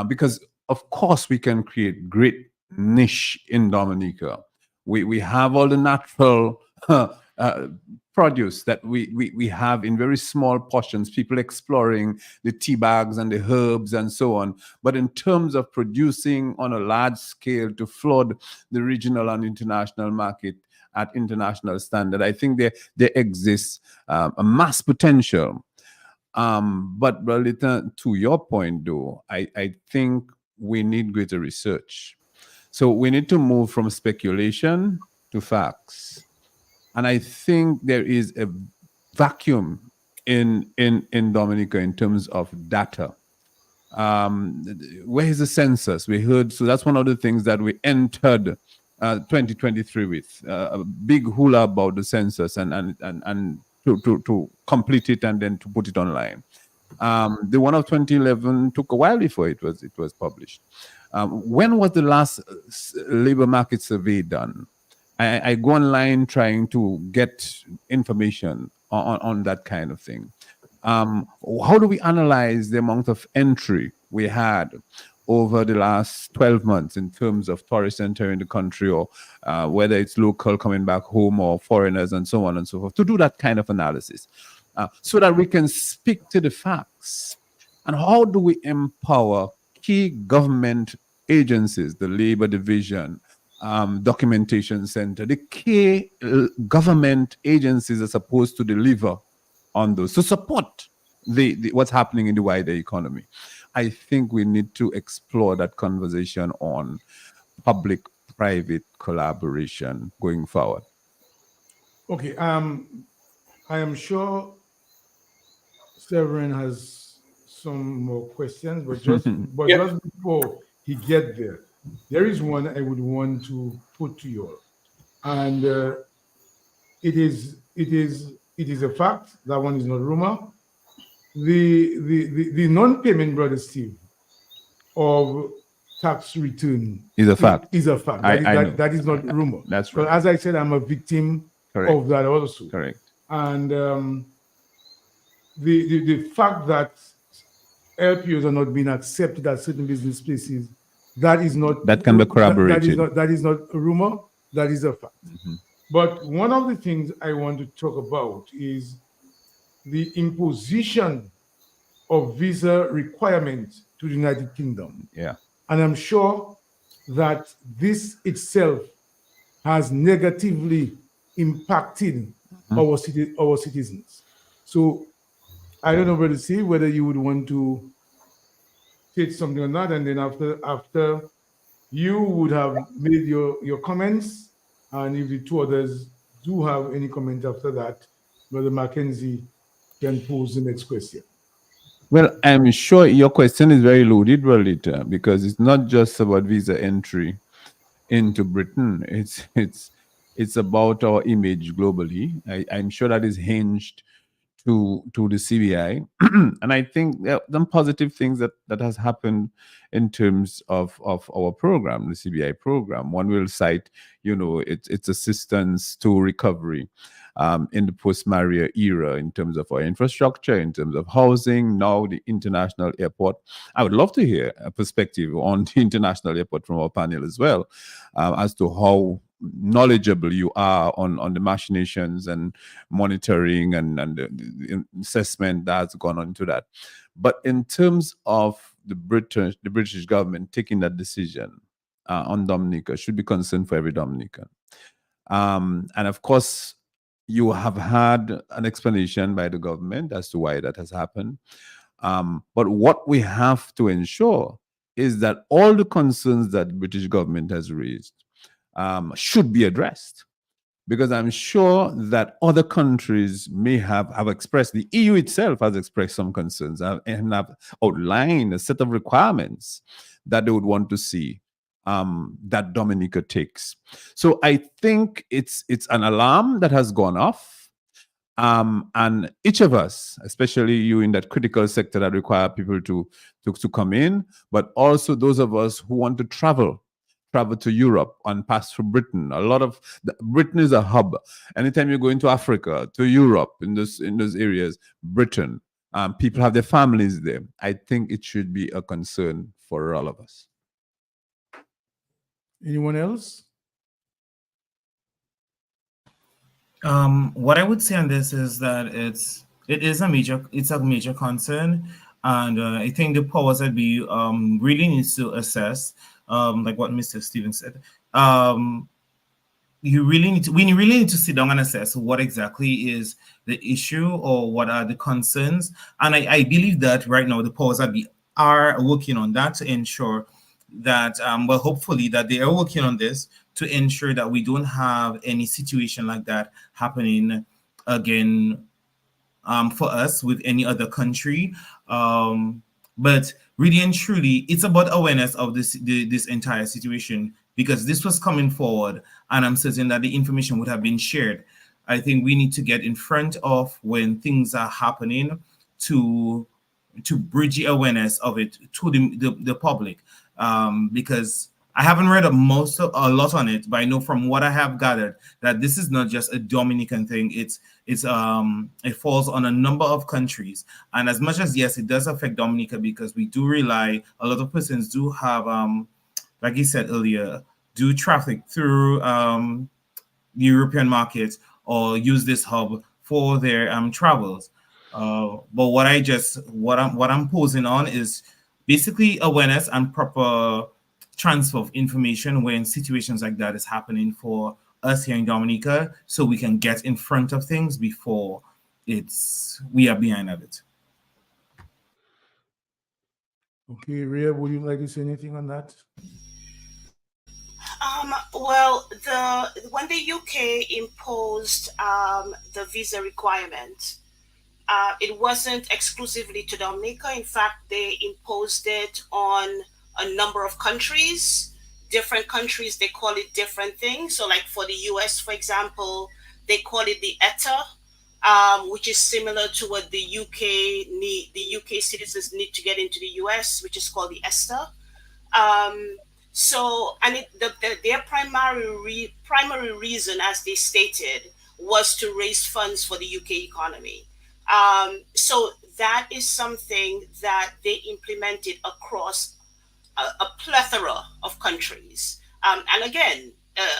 because, of course, we can create great niche in Dominica. We have all the natural produce that we have in very small portions, people exploring the tea bags and the herbs and so on. But in terms of producing on a large scale to flood the regional and international market at international standard, I think there exists a mass potential. But related to your point, though, I think we need greater research. So we need to move from speculation to facts. And I think there is a vacuum in Dominica in terms of data. Where is the census? We heard, so that's one of the things that we entered 2023 with a big hula about the census and to complete it and then to put it online. The one of 2011 took a while before it was published. When was the last labor market survey done? I go online trying to get information on that kind of thing. How do we analyze the amount of entry we had over the last 12 months in terms of tourists entering the country, or whether it's local coming back home or foreigners and so on and so forth, to do that kind of analysis so that we can speak to the facts? And how do we empower key government agencies, the Labor Division, Documentation Center, the key government agencies are supposed to deliver on those, to support the what's happening in the wider economy? I think we need to explore that conversation on public-private collaboration going forward. Okay, I am sure Severin has some more questions, but just just before he get there is one I would want to put to you all, and it is a fact. That one is not rumor. The non-payment, Brother Steve, of tax return Is a fact. Is a fact. That is not rumor. That's right. But as I said, I'm a victim of that also. Correct. And the fact that LPOs are not being accepted at certain business places, that is not, that can be corroborated. That is not a rumor. That is a fact. But one of the things I want to talk about is the imposition of visa requirements to the United Kingdom. Yeah. And I'm sure that this itself has negatively impacted our citizens. So I don't know, Brother Steve, whether you would want to say something on that, and then after you would have made your comments, and if the two others do have any comment after that, Brother Mackenzie can pose the next question. Well, I'm sure your question is very loaded, Rolita, because it's not just about visa entry into Britain. It's about our image globally. I'm sure that is hinged to the CBI, and I think there are some positive things that has happened in terms of our program, the CBI program. One will cite, its assistance to recovery in the post-Maria era in terms of our infrastructure, in terms of housing, now the international airport. I would love to hear a perspective on the international airport from our panel as well, as to how knowledgeable you are on the machinations and monitoring and the assessment that's gone on into that. But in terms of the British government taking that decision on Dominica should be concern for every Dominican. And of course, you have had an explanation by the government as to why that has happened. But what we have to ensure is that all the concerns that the British government has raised should be addressed, because I'm sure that other countries may have expressed, the EU itself has expressed some concerns and have outlined a set of requirements that they would want to see that Dominica takes. So I think it's an alarm that has gone off. And each of us, especially you in that critical sector that require people to come in, but also those of us who want to travel to Europe and pass through Britain. Britain is a hub. Anytime you go into Africa, to Europe, in those areas, Britain, people have their families there. I think it should be a concern for all of us. Anyone else? What I would say on this is that it's a major concern, and I think the powers that be really needs to assess, like what Mr. Stevens said. We really need to sit down and assess what exactly is the issue or what are the concerns, and I believe that right now the powers that be are working on that to ensure that hopefully that they are working on this to ensure that we don't have any situation like that happening again for us with any other country. But really and truly, it's about awareness of this entire situation, because this was coming forward, and I'm certain that the information would have been shared. I think we need to get in front of when things are happening to bridge the awareness of it to the public, because I haven't read a lot on it, but I know from what I have gathered that this is not just a Dominican thing. It falls on a number of countries, and as much as yes, it does affect Dominica, because we do rely, a lot of persons do have, like you said earlier, do traffic through the European markets or use this hub for their travels. But what I'm posing on is basically awareness and proper transfer of information when situations like that is happening for us here in Dominica, so we can get in front of things before we are behind of it. Okay, Rhea, would you like to say anything on that? Well, when the UK imposed the visa requirement, it wasn't exclusively to Dominica. In fact, they imposed it on a number of countries. Different countries, they call it different things. So, like for the US, for example, they call it the ETA, which is similar to what the UK citizens need to get into the US, which is called the ESTA. Um, and their primary reason, as they stated, was to raise funds for the UK economy. So that is something that they implemented across a plethora of countries. And again,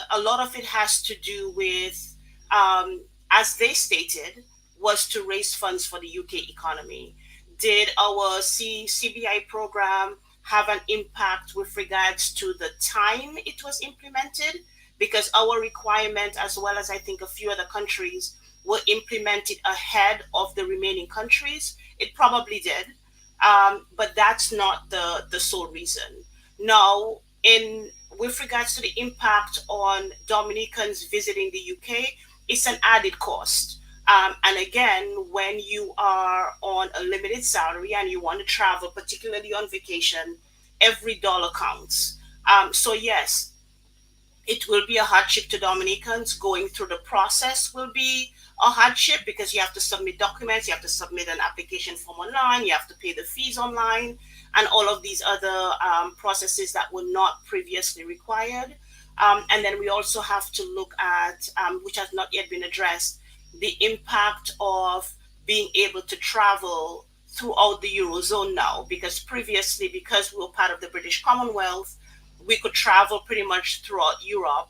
a lot of it has to do with, as they stated, was to raise funds for the UK economy. Did our CBI program have an impact with regards to the time it was implemented? Because our requirement, as well as I think a few other countries, were implemented ahead of the remaining countries. It probably did, but that's not the sole reason. Now, with regards to the impact on Dominicans visiting the UK, it's an added cost. And again, when you are on a limited salary and you want to travel, particularly on vacation, every dollar counts. So yes, it will be a hardship to Dominicans. Going through the process will be a hardship because you have to submit documents, you have to submit an application form online, you have to pay the fees online, and all of these other processes that were not previously required. And then we also have to look at, which has not yet been addressed, the impact of being able to travel throughout the Eurozone now, because previously, because we were part of the British Commonwealth, we could travel pretty much throughout Europe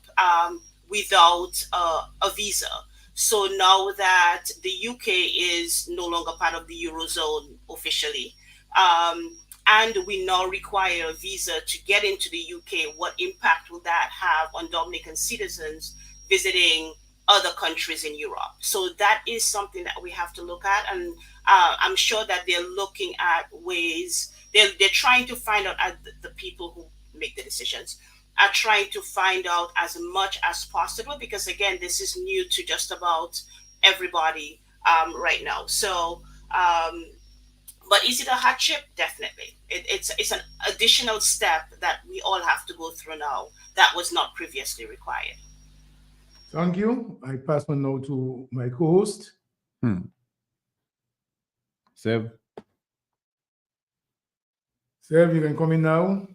without a visa. So now that the UK is no longer part of the Eurozone officially, and we now require a visa to get into the UK, what impact will that have on Dominican citizens visiting other countries in Europe? So that is something that we have to look at. And I'm sure that they're looking at ways, they're trying to find out, the people who make the decisions are trying to find out as much as possible, because again, this is new to just about everybody right now. So, but is it a hardship? Definitely. It's an additional step that we all have to go through now that was not previously required. Thank you. I pass on now to my co-host. Seb? Seb, you can come in now.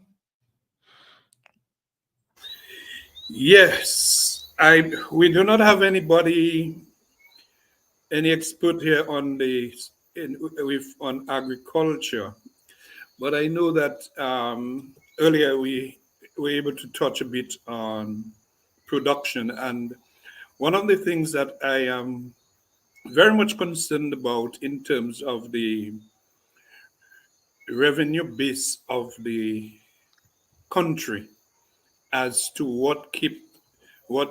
Yes, we do not have any expert here on on agriculture, but I know that earlier we were able to touch a bit on production, and one of the things that I am very much concerned about in terms of the revenue base of the country as to what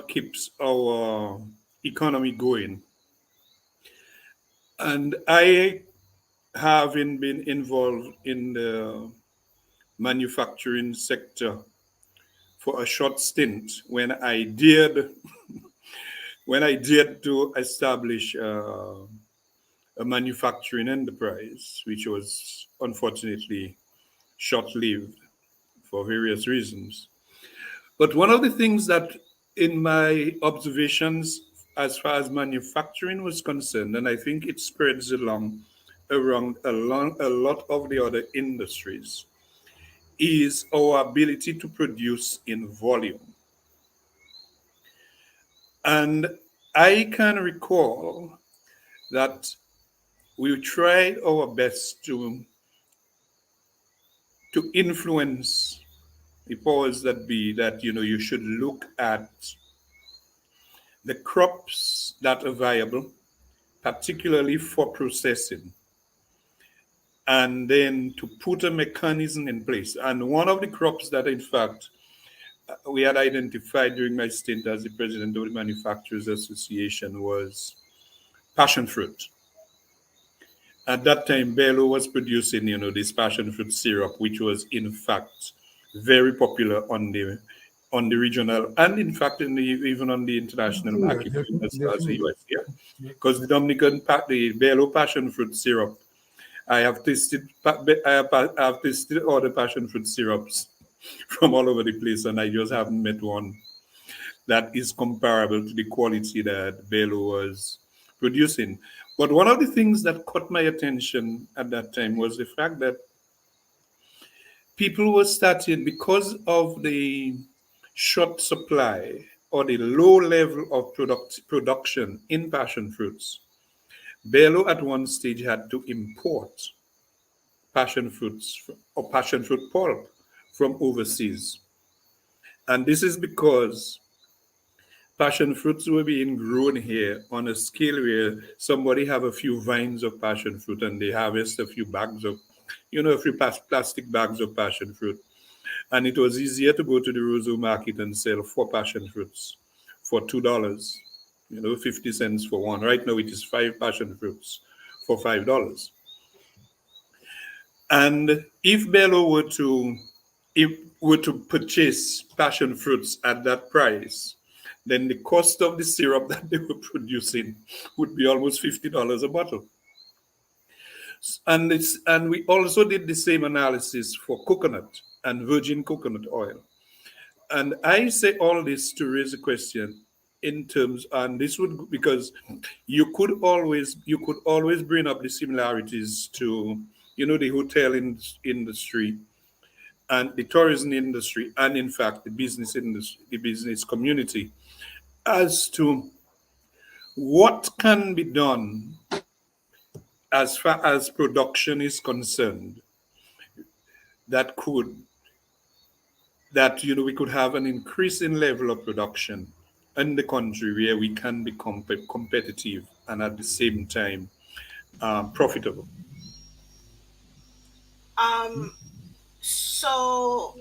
keeps our economy going. And I, having been involved in the manufacturing sector for a short stint, when I dared to establish a manufacturing enterprise, which was unfortunately short lived for various reasons. But one of the things that, in my observations, as far as manufacturing was concerned, and I think it spreads along a lot of the other industries, is our ability to produce in volume. And I can recall that we tried our best to influence the powers that be that you should look at the crops that are viable, particularly for processing, and then to put a mechanism in place. And one of the crops that, in fact, we had identified during my stint as the president of the Manufacturers Association was passion fruit. At that time, Bello was producing, this passion fruit syrup, which was in fact very popular on the regional and in fact even on the international Yeah, market as far as the definitely. US. Yeah, because the Bello passion fruit syrup, I have tasted I have tasted all the passion fruit syrups from all over the place, and I just haven't met one that is comparable to the quality that Bello was producing. But one of the things that caught my attention at that time was the fact that people were starting, because of the short supply or the low level of production in passion fruits. Bello at one stage had to import passion fruits or passion fruit pulp from overseas. And this is because passion fruits were being grown here on a scale where somebody have a few vines of passion fruit and they harvest a few bags of, a few plastic bags of passion fruit. And it was easier to go to the Roseau market and sell 4 passion fruits for $2, 50 cents for one. Right now it is 5 passion fruits for $5. And if Bello were to purchase passion fruits at that price, then the cost of the syrup that they were producing would be almost $50 a bottle. And we also did the same analysis for coconut and virgin coconut oil. And I say all this to raise a question in terms, and this would, because you could always bring up the similarities to the industry and the tourism industry, and in fact the business industry, the business community, as to what can be done as far as production is concerned that could that we could have an increasing level of production in the country where we can be competitive and at the same time profitable. Um, so,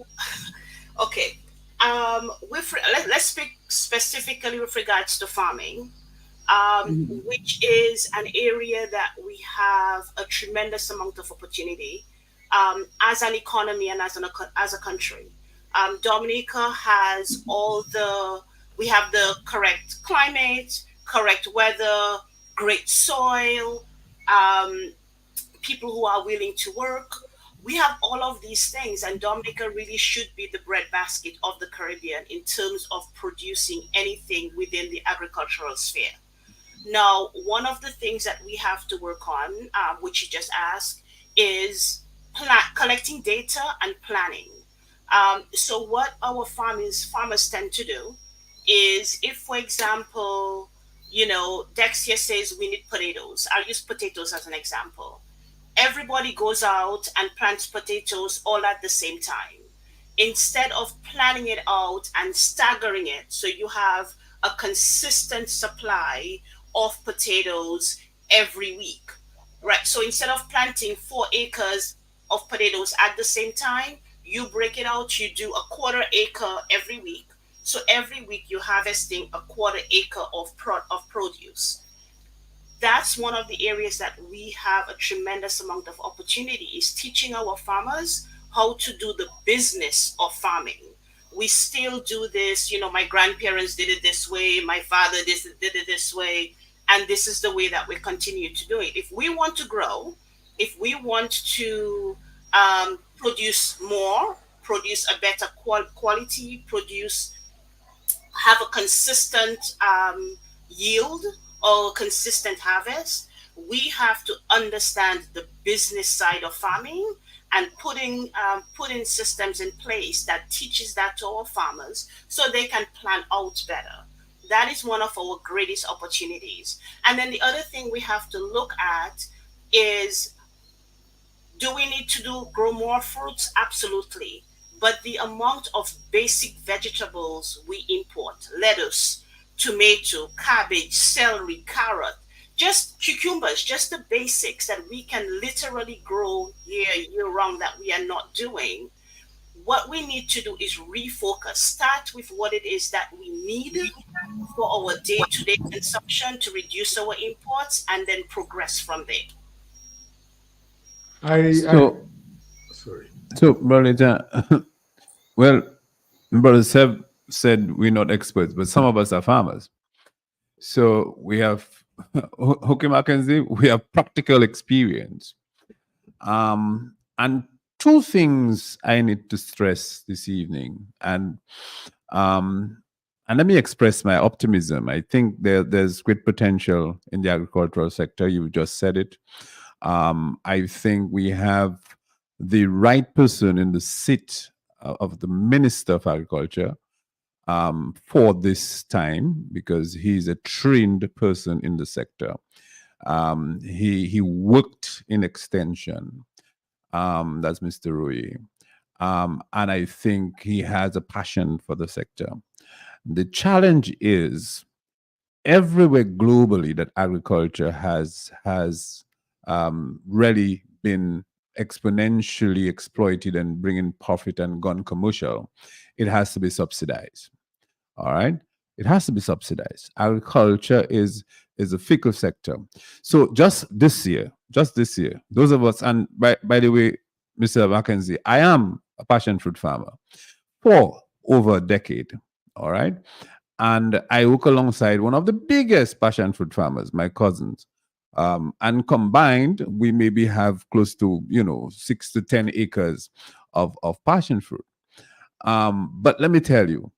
okay. Let's speak specifically with regards to farming, which is an area that we have a tremendous amount of opportunity as an economy and as a country. Dominica has we have the correct climate, correct weather, great soil, um, people who are willing to work. We have all of these things, and Dominica really should be the breadbasket of the Caribbean in terms of producing anything within the agricultural sphere. Now, one of the things that we have to work on, which you just asked, is collecting data and planning. So, what our farmers tend to do is, if, for example, Dexia says we need potatoes. I'll use potatoes as an example. Everybody goes out and plants potatoes all at the same time. Instead of planning it out and staggering it, so you have a consistent supply of potatoes every week, right? So instead of planting 4 acres of potatoes at the same time, you break it out, you do a quarter acre every week. So every week you're harvesting a quarter acre of produce. That's one of the areas that we have a tremendous amount of opportunity, is teaching our farmers how to do the business of farming. We still do this, my grandparents did it this way, my father did it this way, And this is the way that we continue to do it. If we want to grow, if we want to produce more, produce a better quality, produce, have a consistent yield or consistent harvest, we have to understand the business side of farming and putting systems in place that teaches that to our farmers so they can plan out better. That is one of our greatest opportunities. And then the other thing we have to look at is, do we need to grow more fruits? Absolutely. But the amount of basic vegetables we import, lettuce, tomato, cabbage, celery, carrot, just cucumbers, just the basics that we can literally grow year round that we are not doing. What we need to do is refocus, start with what it is that we need for our day-to-day consumption to reduce our imports, and then progress from there. So, Sorry. so, Brother, well, brothers have said we're not experts, but some of us are farmers. So we have Hooky Mackenzie, we have practical experience. And two things I need to stress this evening, and let me express my optimism. I think there's great potential in the agricultural sector. You just said it. I think we have the right person in the seat of the Minister of Agriculture for this time, because he's a trained person in the sector. He worked in extension. That's Mr. Rui. And I think he has a passion for the sector. The challenge is everywhere globally that agriculture has really been exponentially exploited and bringing profit and gone commercial, it has to be subsidized. All right, it has to be subsidized. Agriculture is a fickle sector. So just this year, those of us, and by the way, Mr. Mackenzie, I am a passion fruit farmer for over a decade. All right. And I work alongside one of the biggest passion fruit farmers, my cousins. And combined, we maybe have close to 6 to 10 acres of passion fruit. But let me tell you,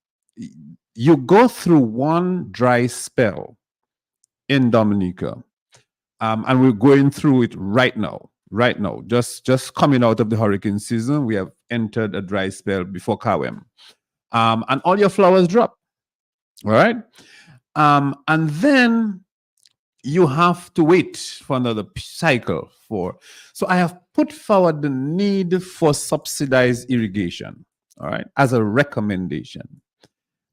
you go through one dry spell in Dominica, and we're going through it right now. Right now, just coming out of the hurricane season, we have entered a dry spell before Kawem, and all your flowers drop. All right, and then you have to wait for another cycle so I have put forward the need for subsidized irrigation, all right, as a recommendation,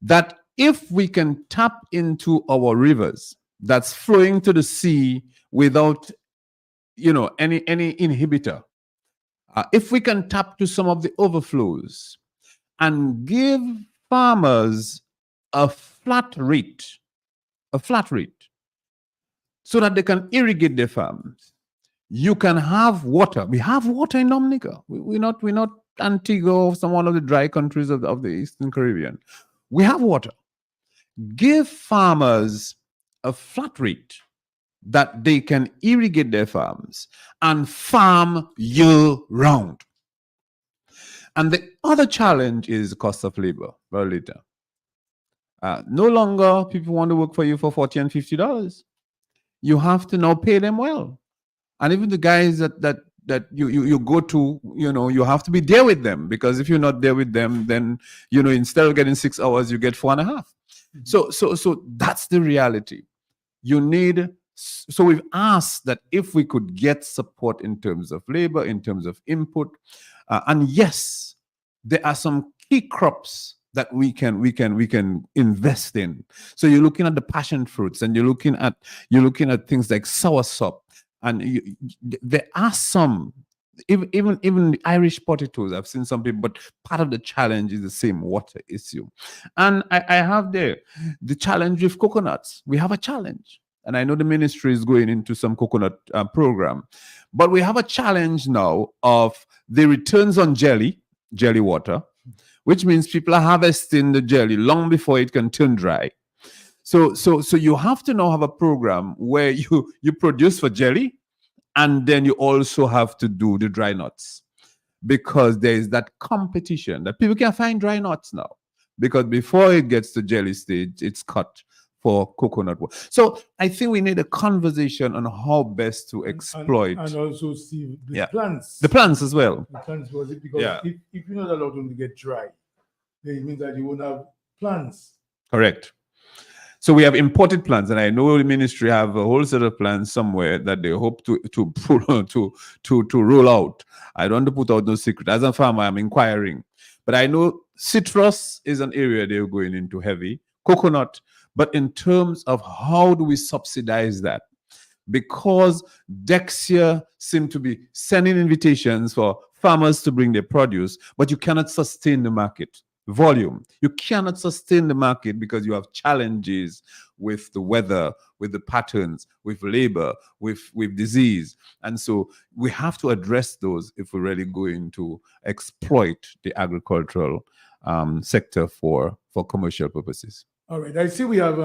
that if we can tap into our rivers that's flowing to the sea without any inhibitor, if we can tap to some of the overflows and give farmers a flat rate, so that they can irrigate their farms. You can have water. We have water in Dominica. We're not Antigua or some one of the dry countries of the Eastern Caribbean. We have water. Give farmers a flat rate that they can irrigate their farms and farm year round. And the other challenge is the cost of labor. Well, later. No longer people want to work for you for $40 and $50. You have to now pay them well. And even the guys that you go to, you have to be there with them, because if you're not there with them, then, instead of getting 6 hours, you get 4.5. Mm-hmm. So that's the reality. So we've asked that if we could get support in terms of labor, in terms of input, and yes, there are some key crops that we can invest in. So you're looking at the passion fruits, and you're looking at things like soursop, and there are some, even the Irish potatoes. I've seen some people, but part of the challenge is the same water issue. And I have there the challenge with coconuts. We have a challenge, and I know the ministry is going into some coconut program, but we have a challenge now of the returns on jelly water, which means people are harvesting the jelly long before it can turn dry. So you have to now have a program where you produce for jelly, and then you also have to do the dry nuts, because there is that competition that people can find dry nuts now, because before it gets to jelly stage, it's cut for coconut water. So I think we need a conversation on how best to exploit and also see the Yeah. plants. the plants as well. The plants was it because Yeah. if you're not allowed them to get dry, then it means that you won't have plants. Correct. So we have imported plants, and I know the ministry have a whole set of plants somewhere that they hope to to roll out. I don't want to put out no secret. As a farmer, I'm inquiring, but I know citrus is an area they're going into heavy, coconut. But in terms of how do we subsidize that? Because Dexia seem to be sending invitations for farmers to bring their produce, but you cannot sustain the market volume. You cannot sustain the market because you have challenges with the weather, with the patterns, with labor, with disease. And so we have to address those if we're really going to exploit the agricultural sector for commercial purposes. All right. I see we have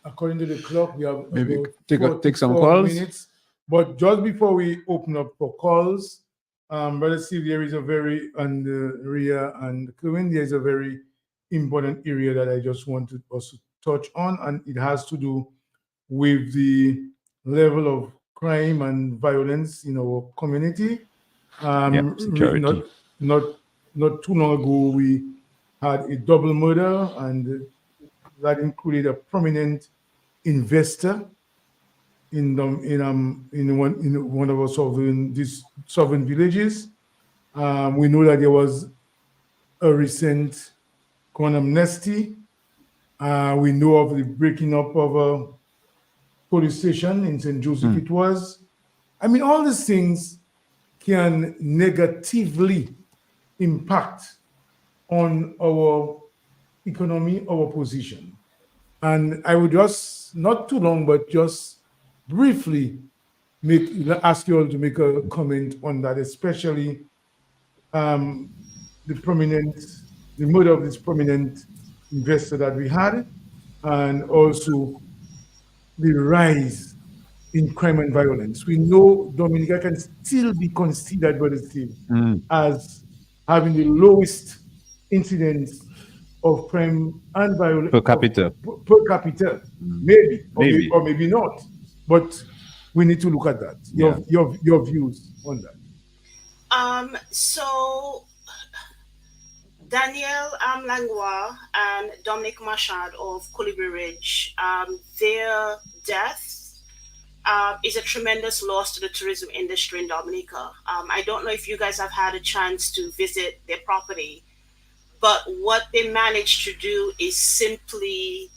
according to the clock, we have Maybe about take some 44 calls. minutes. But just before we open up for calls, Brother Steve, there is a very and Ria and Kevin, there is a very important area that I just want to also touch on, and it has to do with the level of crime and violence in our community. Security. Not too long ago, we had a double murder, and that included a prominent investor in one of our southern villages. We know that there was a recent amnesty. We know of the breaking up of a police station in St. Joseph. It was. I mean, all these things can negatively impact on our economy, our position. And I would just, not too long, but just briefly ask you all to make a comment on that, especially the murder of this prominent investor that we had, and also the rise in crime and violence. We know Dominica can still be considered, Brother Steve, as having the lowest incidence of crime and violence Per capita. per capita, maybe. Or maybe not. But we need to look at that. Your views on that. So Daniel Langlois and Dominic Machad of Colibri Ridge, their death is a tremendous loss to the tourism industry in Dominica. I don't know if you guys have had a chance to visit their property, but what they managed to do is simply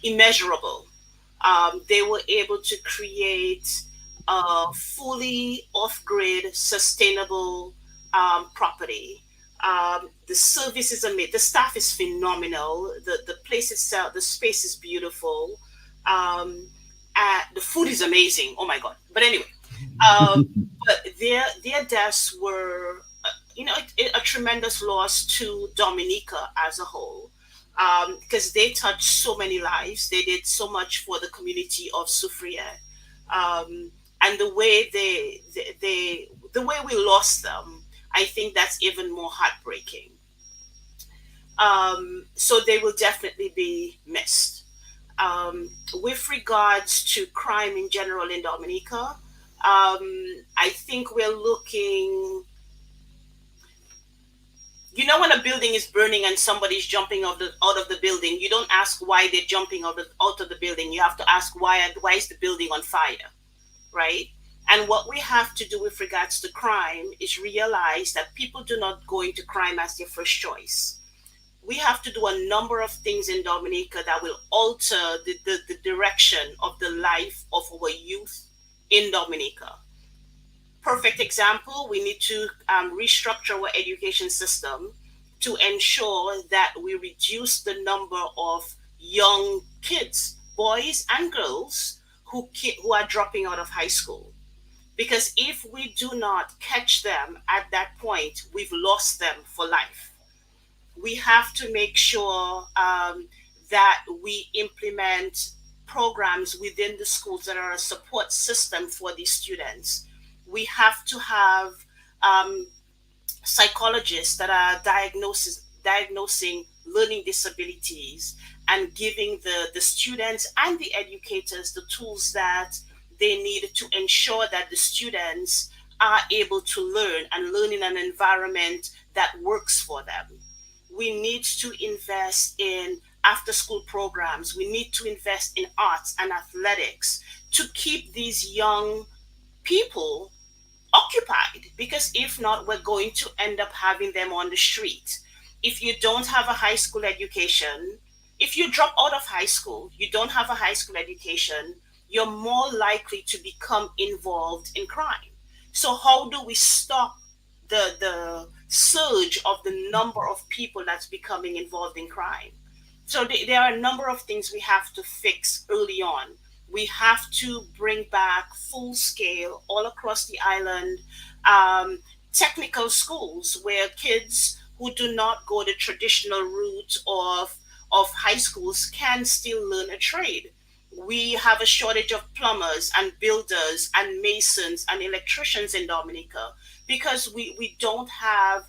immeasurable. They were able to create a fully off-grid, sustainable property. The service is amazing. The staff is phenomenal. The place itself, the space is beautiful. The food is amazing. Oh my God! But anyway, but their deaths were, a tremendous loss to Dominica as a whole, because they touched so many lives. They did so much for the community of Soufriere, and the way the way we lost them, I think that's even more heartbreaking. So they will definitely be missed. With regards to crime in general in Dominica, I think we're looking. When a building is burning and somebody's jumping out of the building, you don't ask why they're jumping out of the building. You have to ask why is the building on fire, right? And what we have to do with regards to crime is realize that people do not go into crime as their first choice. We have to do a number of things in Dominica that will alter the direction of the life of our youth in Dominica. Perfect example, we need to restructure our education system to ensure that we reduce the number of young kids, boys and girls, who are dropping out of high school. Because if we do not catch them at that point, we've lost them for life. We have to make sure that we implement programs within the schools that are a support system for these students. We have to have um, psychologists that are diagnosing learning disabilities and giving the students and the educators the tools that they need to ensure that the students are able to learn and learn in an environment that works for them. We need to invest in after school programs. We need to invest in arts and athletics to keep these young people occupied, because if not, we're going to end up having them on the street. If you don't have a high school education, if you drop out of high school, you don't have a high school education, you're more likely to become involved in crime. So how do we stop the surge of the number of people that's becoming involved in crime? So there are a number of things we have to fix early on. We have to bring back full scale all across the island um, technical schools where kids who do not go the traditional route of high schools can still learn a trade. We have a shortage of plumbers and builders and masons and electricians in Dominica because we don't have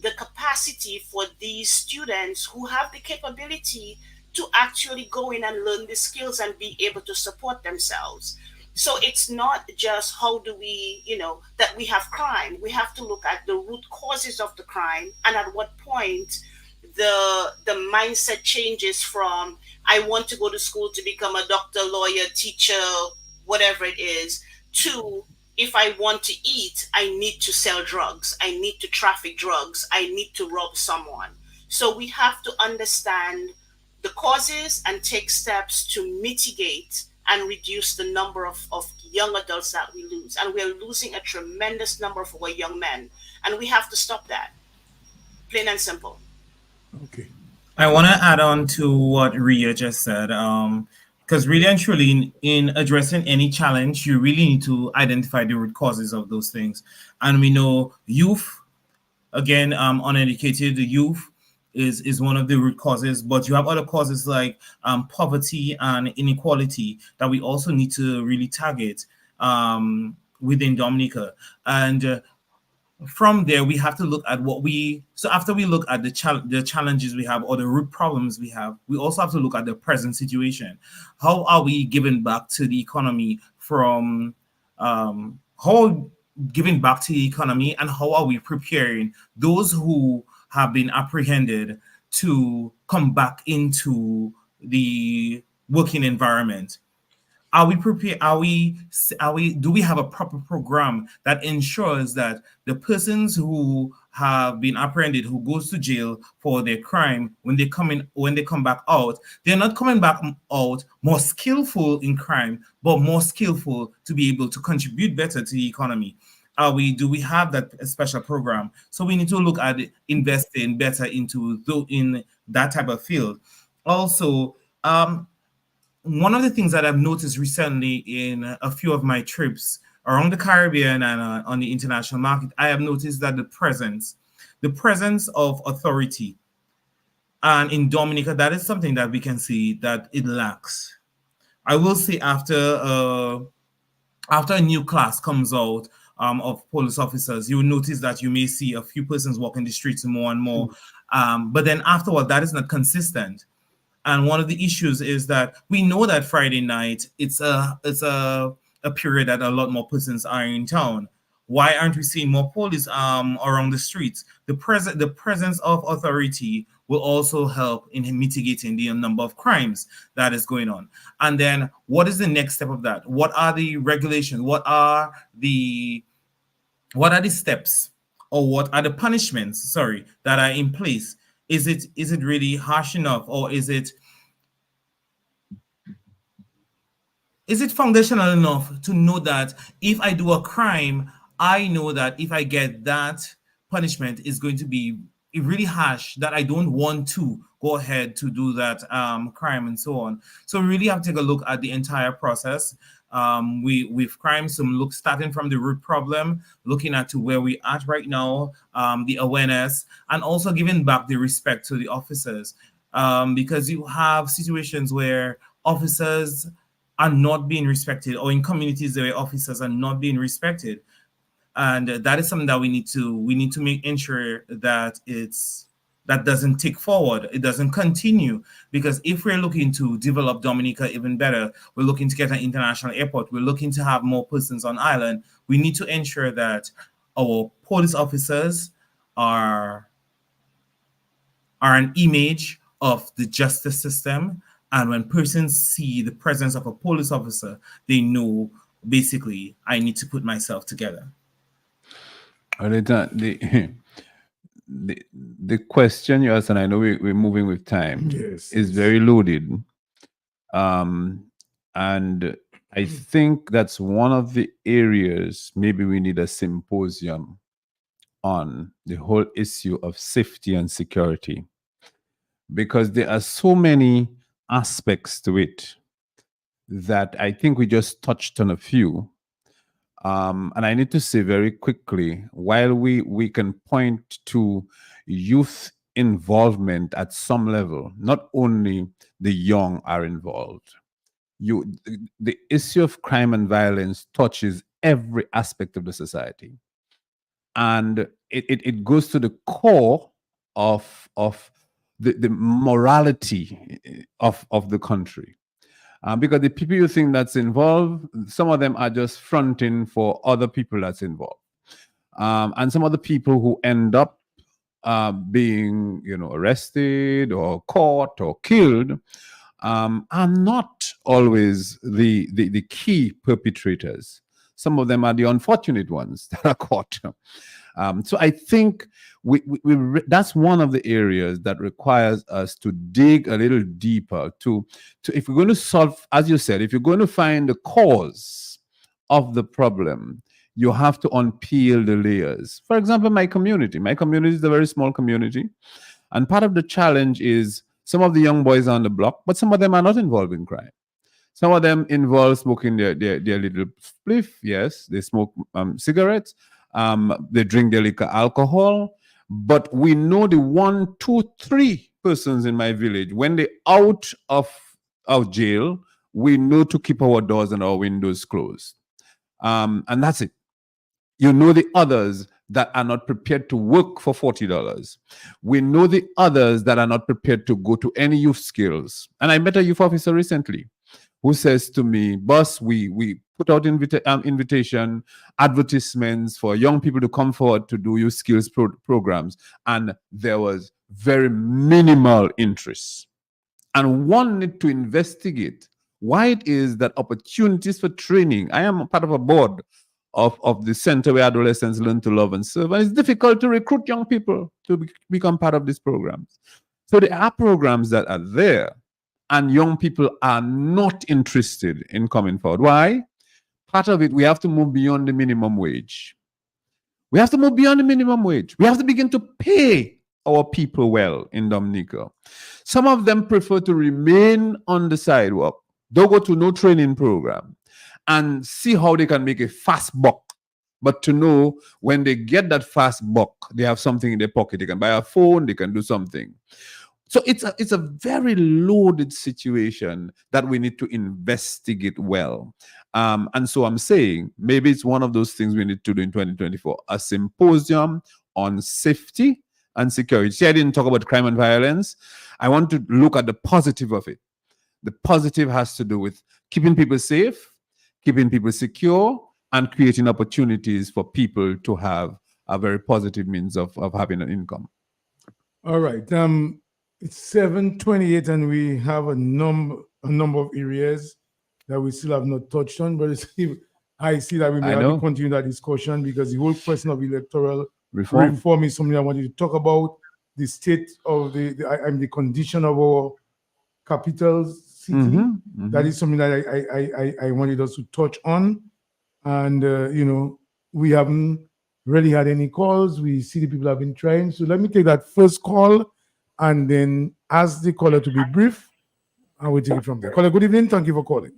the capacity for these students who have the capability to actually go in and learn the skills and be able to support themselves. So it's not just how do we, that we have crime. We have to look at the root causes of the crime and at what point the mindset changes from I want to go to school to become a doctor, lawyer, teacher, whatever it is, to if I want to eat, I need to sell drugs. I need to traffic drugs. I need to rob someone. So we have to understand the causes and take steps to mitigate and reduce the number of young adults that we lose. And we're losing a tremendous number of our young men. And we have to stop that. Plain and simple. Okay. I want to add on to what Ria just said, because really and truly, in addressing any challenge, you really need to identify the root causes of those things. And we know youth, again, uneducated youth is one of the root causes, but you have other causes like poverty and inequality that we also need to really target within Dominica. And from there, we have to look at so after we look at the challenges we have or the root problems we have, we also have to look at the present situation. How are we giving back to the economy from how giving back to the economy, and how are we preparing those who have been apprehended to come back into the working environment? Are we prepared? Do we have a proper program that ensures that the persons who have been apprehended, who goes to jail for their crime, when they come back out, they're not coming back out more skillful in crime, but more skillful to be able to contribute better to the economy? Do we have that special program? So we need to look at investing better in that type of field. Also, one of the things that I've noticed recently in a few of my trips around the Caribbean and on the international market, I have noticed that the presence of authority, and in Dominica, that is something that we can see that it lacks. I will say after a new class comes out of police officers, you will notice that you may see a few persons walking the streets more and more. But then afterward, that is not consistent. And one of the issues is that we know that Friday night it's a period that a lot more persons are in town. Why aren't we seeing more police around the streets? The presence of authority will also help in mitigating the number of crimes that is going on. And then what is the next step of that? What are the regulations? What are the steps, or what are the punishments, that are in place? Is it really harsh enough, or is it foundational enough to know that if I do a crime, I know that if I get that punishment is going to be really harsh, that I don't want to go ahead to do that crime and so on. So we really have to take a look at the entire process. With crime, starting from the root problem, looking at to where we at right now, the awareness, and also giving back the respect to the officers. because you have situations where officers are not being respected, or in communities where officers are not being respected. And that is something that we need to make ensure that that doesn't take forward, it doesn't continue. Because if we're looking to develop Dominica even better, we're looking to get an international airport, we're looking to have more persons on island, we need to ensure that our police officers are an image of the justice system. And when persons see the presence of a police officer, they know basically I need to put myself together. The question you asked, and I know we're moving with time, is very loaded. And I think that's one of the areas maybe we need a symposium on, the whole issue of safety and security, because there are so many aspects to it that I think we just touched on a few. And I need to say very quickly, while we can point to youth involvement at some level, not only the young are involved. The issue of crime and violence touches every aspect of the society. And it goes to the core of the morality of the country. Because the people you think that's involved, some of them are just fronting for other people that's involved. And some of the people who end up being, arrested or caught or killed are not always the key perpetrators. Some of them are the unfortunate ones that are caught. So I think that's one of the areas that requires us to dig a little deeper to if we're going to solve, as you said, if you're going to find the cause of the problem, you have to unpeel the layers. For example, my community is a very small community. And part of the challenge is some of the young boys are on the block, but some of them are not involved in crime. Some of them involve smoking their little spliff. Yes, they smoke cigarettes. They drink their liquor, alcohol. But we know the 1, 2, 3 persons in my village, when they out of jail, we know to keep our doors and our windows closed. And that's it. You know the others that are not prepared to work for $40. We know the others that are not prepared to go to any youth skills. And I met a youth officer recently who says to me, boss, we put out invitation, advertisements for young people to come forward to do youth skills programs. And there was very minimal interest. And one need to investigate why it is that opportunities for training, I am part of a board of the center where adolescents learn to love and serve. And it's difficult to recruit young people to become part of these programs. So there are programs that are there, and young people are not interested in coming forward. Why? Part of it, we have to move beyond the minimum wage. We have to move beyond the minimum wage. We have to begin to pay our people well in Dominica. Some of them prefer to remain on the sidewalk, don't go to no training program, and see how they can make a fast buck. But to know when they get that fast buck, they have something in their pocket. They can buy a phone, they can do something. So it's a very loaded situation that we need to investigate well. And so I'm saying maybe it's one of those things we need to do in 2024, a symposium on safety and security. See, I didn't talk about crime and violence. I want to look at the positive of it. The positive has to do with keeping people safe, keeping people secure, and creating opportunities for people to have a very positive means of having an income. All right. It's 7:28, and we have a number of areas that we still have not touched on. But I see that we may have to continue that discussion, because the whole question of electoral reform is something I wanted to talk about. The state of the condition of our capital city. That is something that I wanted us to touch on. And, we haven't really had any calls. We see the people have been trying. So let me take that first call and then ask the caller to be brief, and we'll take it from there. Caller, good evening. Thank you for calling.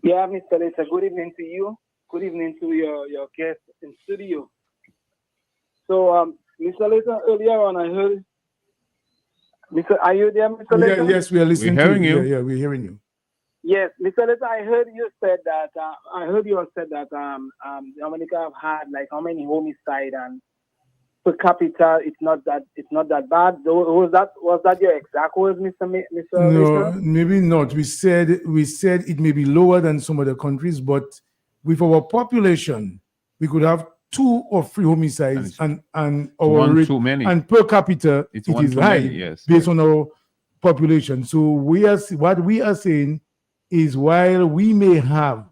Yeah, Mr. Lisa, good evening to you. Good evening to your guest in studio. So, Mr. Lisa, earlier on I Mr. Are you there, Mr. Yeah, Leta? yes, we are listening to hearing you. you. Yeah, we're hearing you. Yes, Mr. Leta, I heard you said that. I heard you all said that Dominica have had like how many homicide and per capita. It's not that bad. Was that your exact words, Mr. No, Leta? maybe not. We said it may be lower than some other countries, but with our population, we could have 2 or 3 homicides, and our one rate too many. and per capita It's it one is too high, many, yes, based yes. on our population. So what we are saying is, while we may have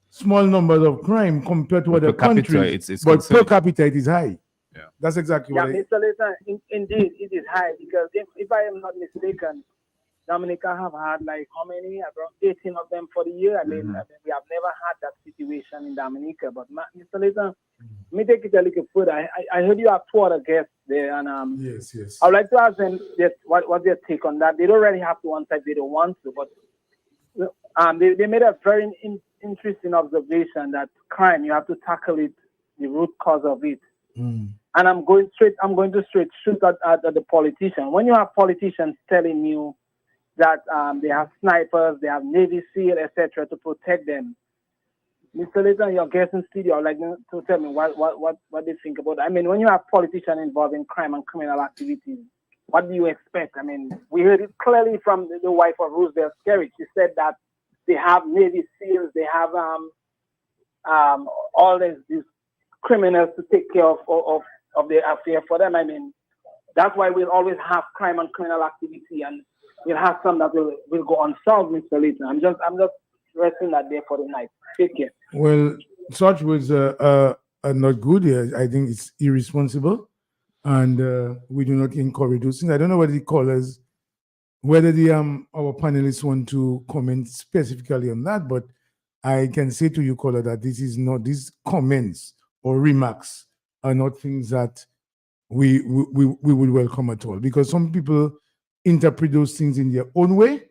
small numbers of crime compared to But other per capita, countries, it's but per concerning. capita it is high. Yeah. That's exactly Yeah, what I. Mr. Leta, indeed it is high because if I am not mistaken, Dominica have had like how many? Around 18 of them for the year. I mean, we have never had that situation in Dominica. But Mr. Leta, let me take it a little further. I heard you have 2 other guests there, and Yes. I would like to ask them what's their take on that. They don't really have to on-site; they don't want to, but they made a very interesting observation that crime, you have to tackle it, the root cause of it. And I'm going to straight shoot at the politician. When you have politicians telling you that they have snipers, they have Navy SEAL, etc., to protect them, Mr. Layton, your guest in studio, I'd like them to tell me what they think about it. I mean, when you have politicians involved in crime and criminal activities, what do you expect? I mean, we heard it clearly from the wife of Roosevelt Skerritt. She said that they have Navy SEALs, they have all these criminals to take care of the affair for them. I mean, that's why we'll always have crime and criminal activity, and we'll have some that will go unsolved, Mr. Layton. I'm just resting that there for the night. Take care. Well, such was not good. I think it's irresponsible, and we do not encourage those things. I don't know what the callers, whether our panelists want to comment specifically on that, but I can say to you, caller, that these comments or remarks are not things that we would welcome at all, because some people interpret those things in their own way,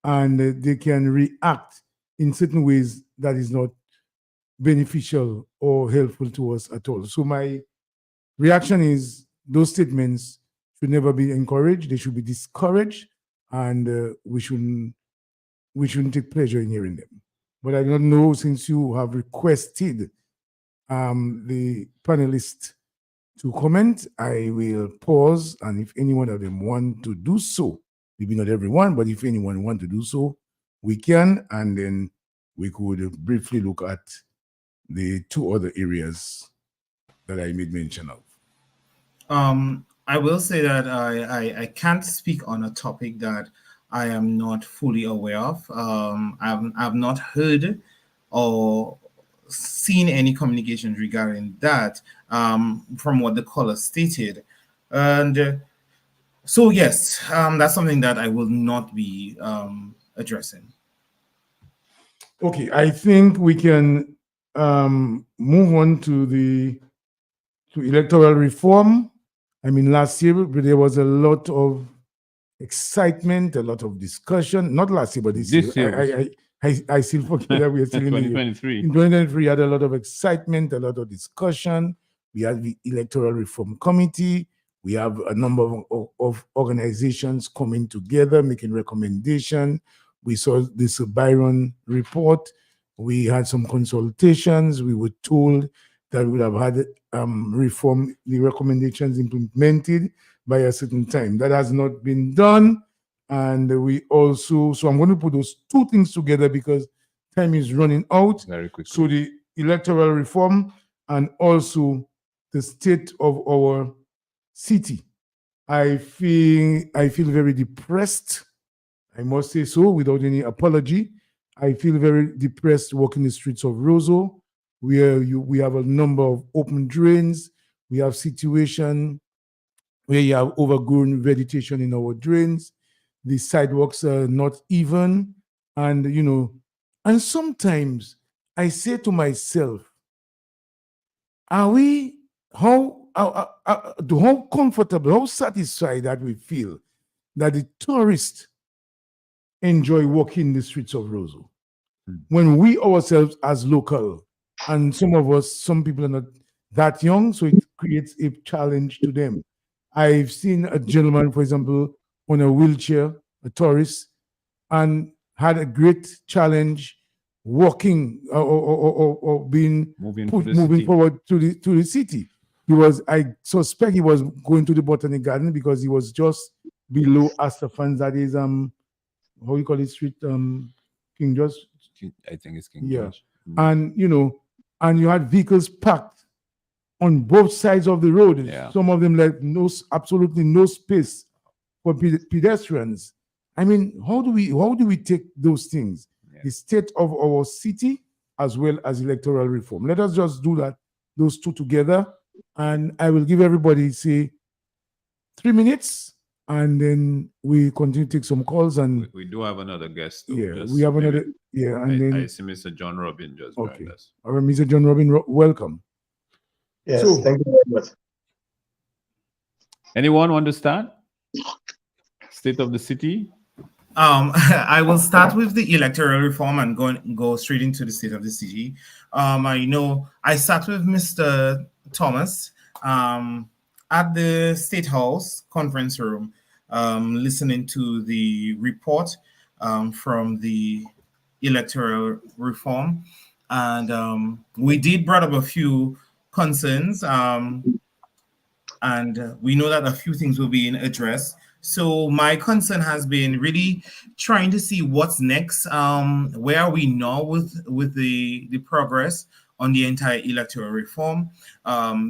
and they can react in certain ways that is not beneficial or helpful to us at all. So my reaction is, those statements should never be encouraged. They should be discouraged, and we shouldn't take pleasure in hearing them. But I don't know, since you have requested the panelists to comment, I will pause, and if any one of them want to do so, maybe not everyone, but if anyone want to do so, we can, and then we could briefly look at the 2 other areas that I made mention of. I will say that I can't speak on a topic that I am not fully aware of. I've not heard or seen any communications regarding that from what the caller stated. And so, yes, that's something that I will not be addressing. Okay, I think we can move on to electoral reform. I mean, last year there was a lot of excitement, a lot of discussion. Not last year, but this year. I still forget that we are still in 2023. In 2023, we had a lot of excitement, a lot of discussion. We had the Electoral Reform Committee. We have a number of organizations coming together, making recommendations. We saw this Byron report. We had some consultations. We were told that we would have had the recommendations implemented by a certain time. That has not been done. And we also, so I'm going to put those 2 things together because time is running out. Very quickly. So the electoral reform and also the state of our city. I feel very depressed. I must say so without any apology. I feel very depressed walking the streets of Roseau, where we have a number of open drains. We have situation where you have overgrown vegetation in our drains. The sidewalks are not even. And sometimes I say to myself, how comfortable, how satisfied that we feel that the tourists enjoy walking the streets of Roseau, when we ourselves as local, and some people are not that young, so it creates a challenge to them. I've seen a gentleman, for example, on a wheelchair, a tourist, and had a great challenge walking or being moving forward to the city. I suspect he was going to the Botanic Garden because he was just below Astafans, that is how you call it, street King George. I think it's King George. And and you had vehicles parked on both sides of the road. Yeah. Some of them like absolutely no space for pedestrians. I mean, how do we take those things? Yeah. The state of our city as well as electoral reform. Let us just do those two together, and I will give everybody, say, 3 minutes, and then we continue to take some calls. And we do have another guest. Yeah, we have another. Yeah, and then I see Mr. John Robin just joined us. All right, Mr. John Robin, welcome. Yes, thank you very much. Anyone want to start? State of the city. I will start with the electoral reform and go straight into the state of the city. I know I sat with Mr. Thomas at the State House conference room, listening to the report from the electoral reform, and we did brought up a few concerns, and we know that a few things will be addressed. So my concern has been really trying to see what's next. Where are we now with the progress on the entire electoral reform?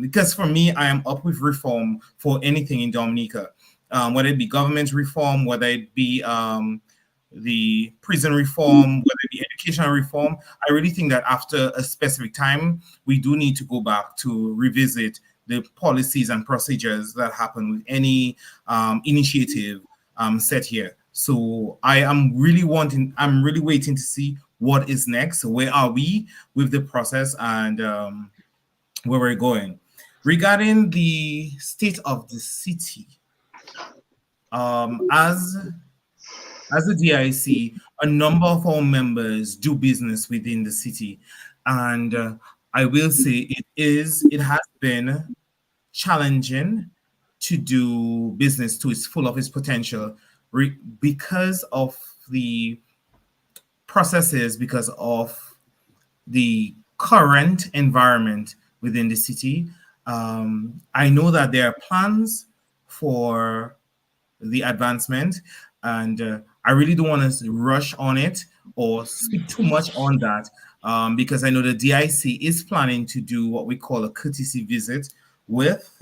Because for me, I am up with reform for anything in Dominica, whether it be government reform, whether it be the prison reform, whether it be educational reform. I really think that after a specific time, we do need to go back to revisit the policies and procedures that happen with any initiative set here. So I'm really waiting to see what is next. Where are we with the process, and where we're going. Regarding the state of the city, as the DIC, a number of our members do business within the city, and I will say it has been challenging to do business to its full of its potential because of the processes, because of the current environment within the city. I know that there are plans for the advancement, and I really don't want to rush on it or speak too much on that, because I know the DIC is planning to do what we call a courtesy visit with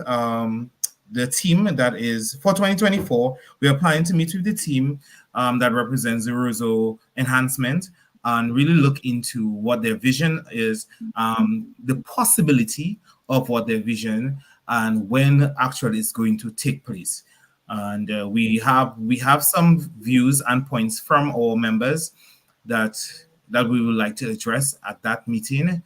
the team that is for 2024. We are planning to meet with the team that represents the Roseau enhancement and really look into what their vision is, the possibility of what their vision and when actually it's going to take place. And we have some views and points from our members that we would like to address at that meeting.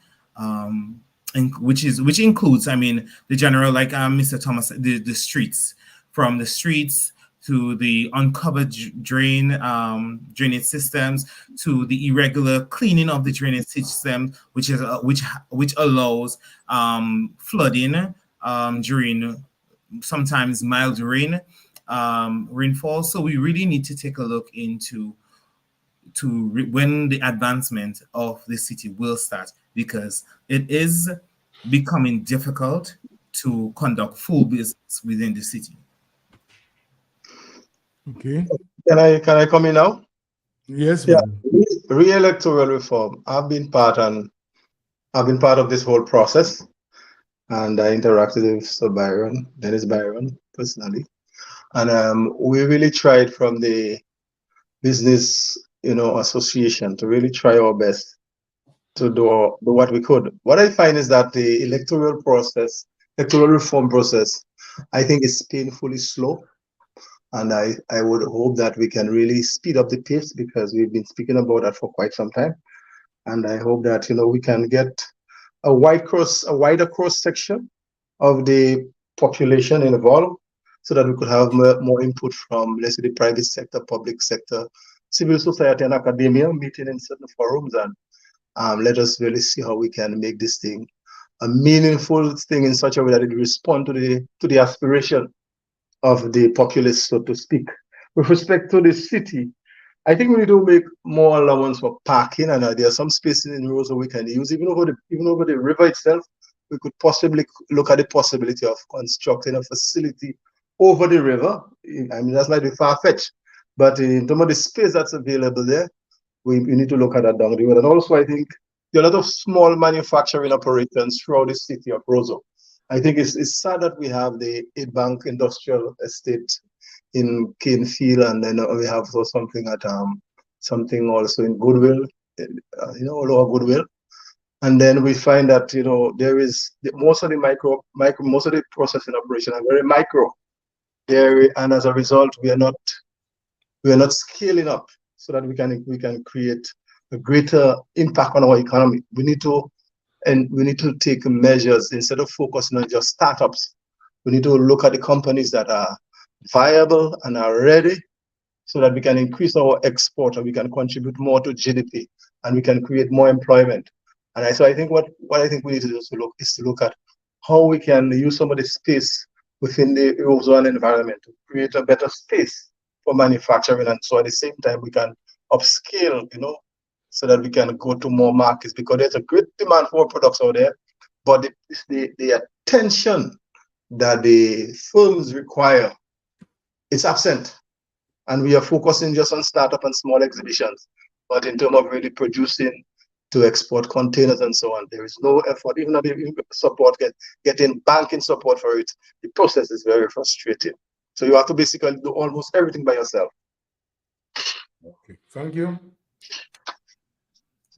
Which includes, I mean, the general, like Mr. Thomas, the streets, from the streets to the uncovered drainage systems, to the irregular cleaning of the drainage system, which allows flooding during sometimes mild rainfall. So we really need to take a look into when the advancement of the city will start, because it is becoming difficult to conduct full business within the city. Okay. Can I come in now? Yes. Yeah. Re-electoral reform. I've been part of this whole process, and I interacted with Sir Dennis Byron personally, and we really tried from the business association to really try our best to do what we could. What I find is that the electoral reform process, I think, is painfully slow, and I would hope that we can really speed up the pace, because we've been speaking about that for quite some time, and I hope that we can get a wider cross section of the population involved, so that we could have more input from, let's say, the private sector, public sector, civil society, and academia meeting in certain forums, and let us really see how we can make this thing a meaningful thing in such a way that it respond to the aspiration of the populace, so to speak. with respect to the city, I think we need to make more allowance for parking, and there are some spaces in roads that we can use. Even over the river itself, we could possibly look at the possibility of constructing a facility over the river. I mean, that's might be far-fetched, but in terms of the space that's available there, we need to look at that down the road. And also, I think there are a lot of small manufacturing operations throughout the city of Roseau. I think it's sad that we have the Bank Industrial Estate in Canefield, and then we have also something at something also in Goodwill, Lower Goodwill. And then we find that there is most of the most of the processing operation are very micro there, and as a result, we are not scaling up so that we can create a greater impact on our economy. We need to take measures instead of focusing on just startups. We need to look at the companies that are viable and are ready, so that we can increase our export and we can contribute more to GDP and we can create more employment. And so I think what I think we need to do is to look at how we can use some of the space within the ozone environment to create a better space for manufacturing, and so at the same time we can upscale, so that we can go to more markets, because there's a great demand for products out there, but the attention that the firms require is absent, and we are focusing just on startup and small exhibitions. But in terms of really producing to export containers and so on, there is no effort, even if the support getting banking support for it. The process is very frustrating. So you have to basically do almost everything by yourself. Okay, thank you.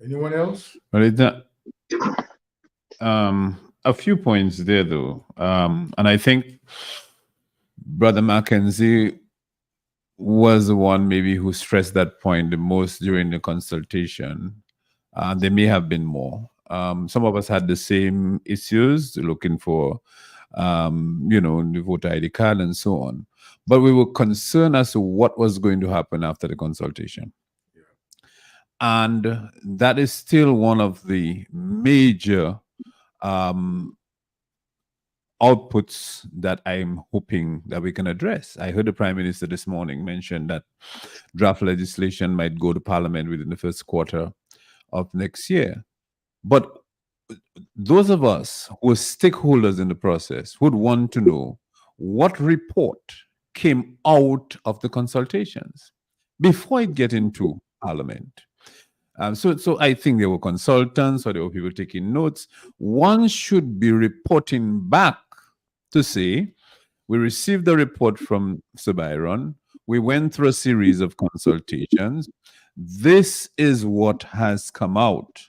Anyone else? Well, a few points there, though, and I think Brother Mackenzie was the one maybe who stressed that point the most during the consultation. There may have been more. Some of us had the same issues, looking for, the voter ID card and so on. But we were concerned as to what was going to happen after the consultation. Yeah. And that is still one of the major outputs that I'm hoping that we can address. I heard the Prime Minister this morning mention that draft legislation might go to Parliament within the first quarter of next year. But those of us who are stakeholders in the process would want to know what report came out of the consultations before it get into Parliament. So I think there were consultants or there were people taking notes. One should be reporting back to say, we received the report from Sir Byron. We went through a series of consultations. This is what has come out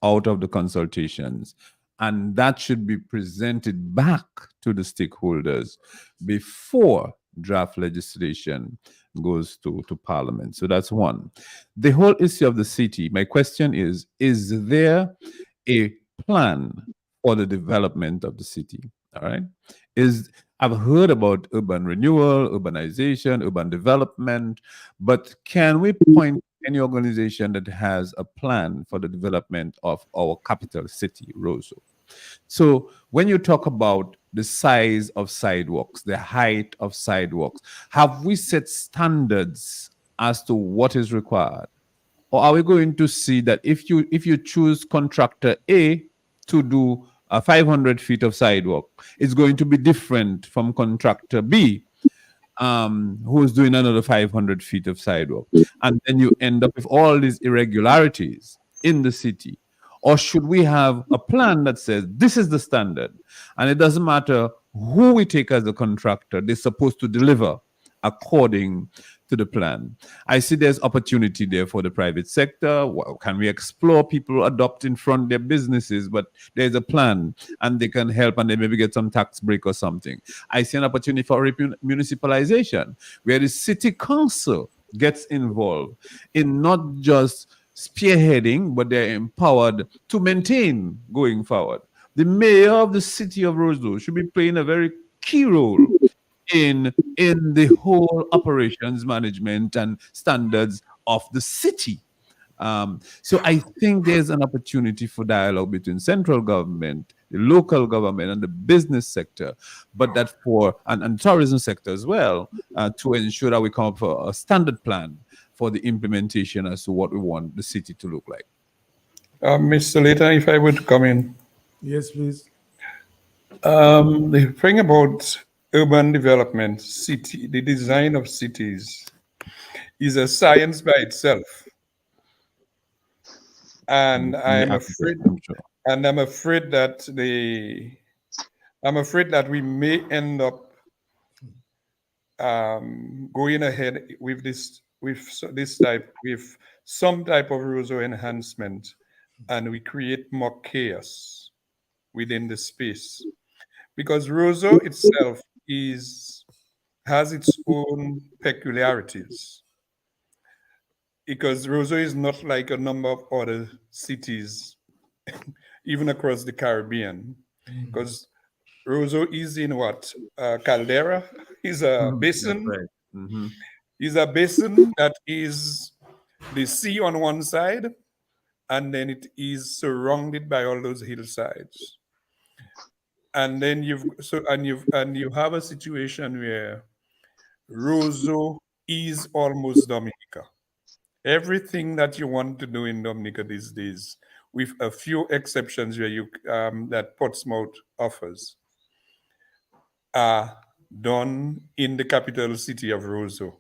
of the consultations. And that should be presented back to the stakeholders before draft legislation goes to Parliament. So that's one. The whole issue of the city, my question is there a plan for the development of the city? All right. I've heard about urban renewal, urbanization, urban development, but can we point to any organization that has a plan for the development of our capital city, Roseau? So when you talk about the size of sidewalks, the height of sidewalks, have we set standards as to what is required? Or are we going to see that if you choose contractor A to do 500 feet of sidewalk, it's going to be different from contractor B, who's doing another 500 feet of sidewalk? And then you end up with all these irregularities in the city. Or should we have a plan that says this is the standard, and it doesn't matter who we take as a contractor, they're supposed to deliver according to the plan? I see there's opportunity there for the private sector. Well, can we explore people adopting front their businesses, but there's a plan and they can help and they maybe get some tax break or something. I see an opportunity for municipalization, where the city council gets involved in not just spearheading, but they're empowered to maintain going forward. The mayor of the city of Roseau should be playing a very key role in the whole operations management and standards of the city. So I think there's an opportunity for dialogue between central government, the local government, and the business sector, but that for and tourism sector as well, to ensure that we come up with a standard plan for the implementation as to what we want the city to look like. Mr. Later, if I would come in. Yes, please. The thing about urban development, the design of cities is a science by itself. And I'm afraid, I'm afraid that we may end up going ahead with some type of Roseau enhancement, and we create more chaos within the space, because Roseau itself has its own peculiarities. Because Roseau is not like a number of other cities, even across the Caribbean. Because Roseau is in what? Caldera is a basin. Right. Mm-hmm. Is a basin that is the sea on one side, and then it is surrounded by all those hillsides. And then you have a situation where Roseau is almost Dominica. Everything that you want to do in Dominica these days, with a few exceptions where that Portsmouth offers, are done in the capital city of Roseau.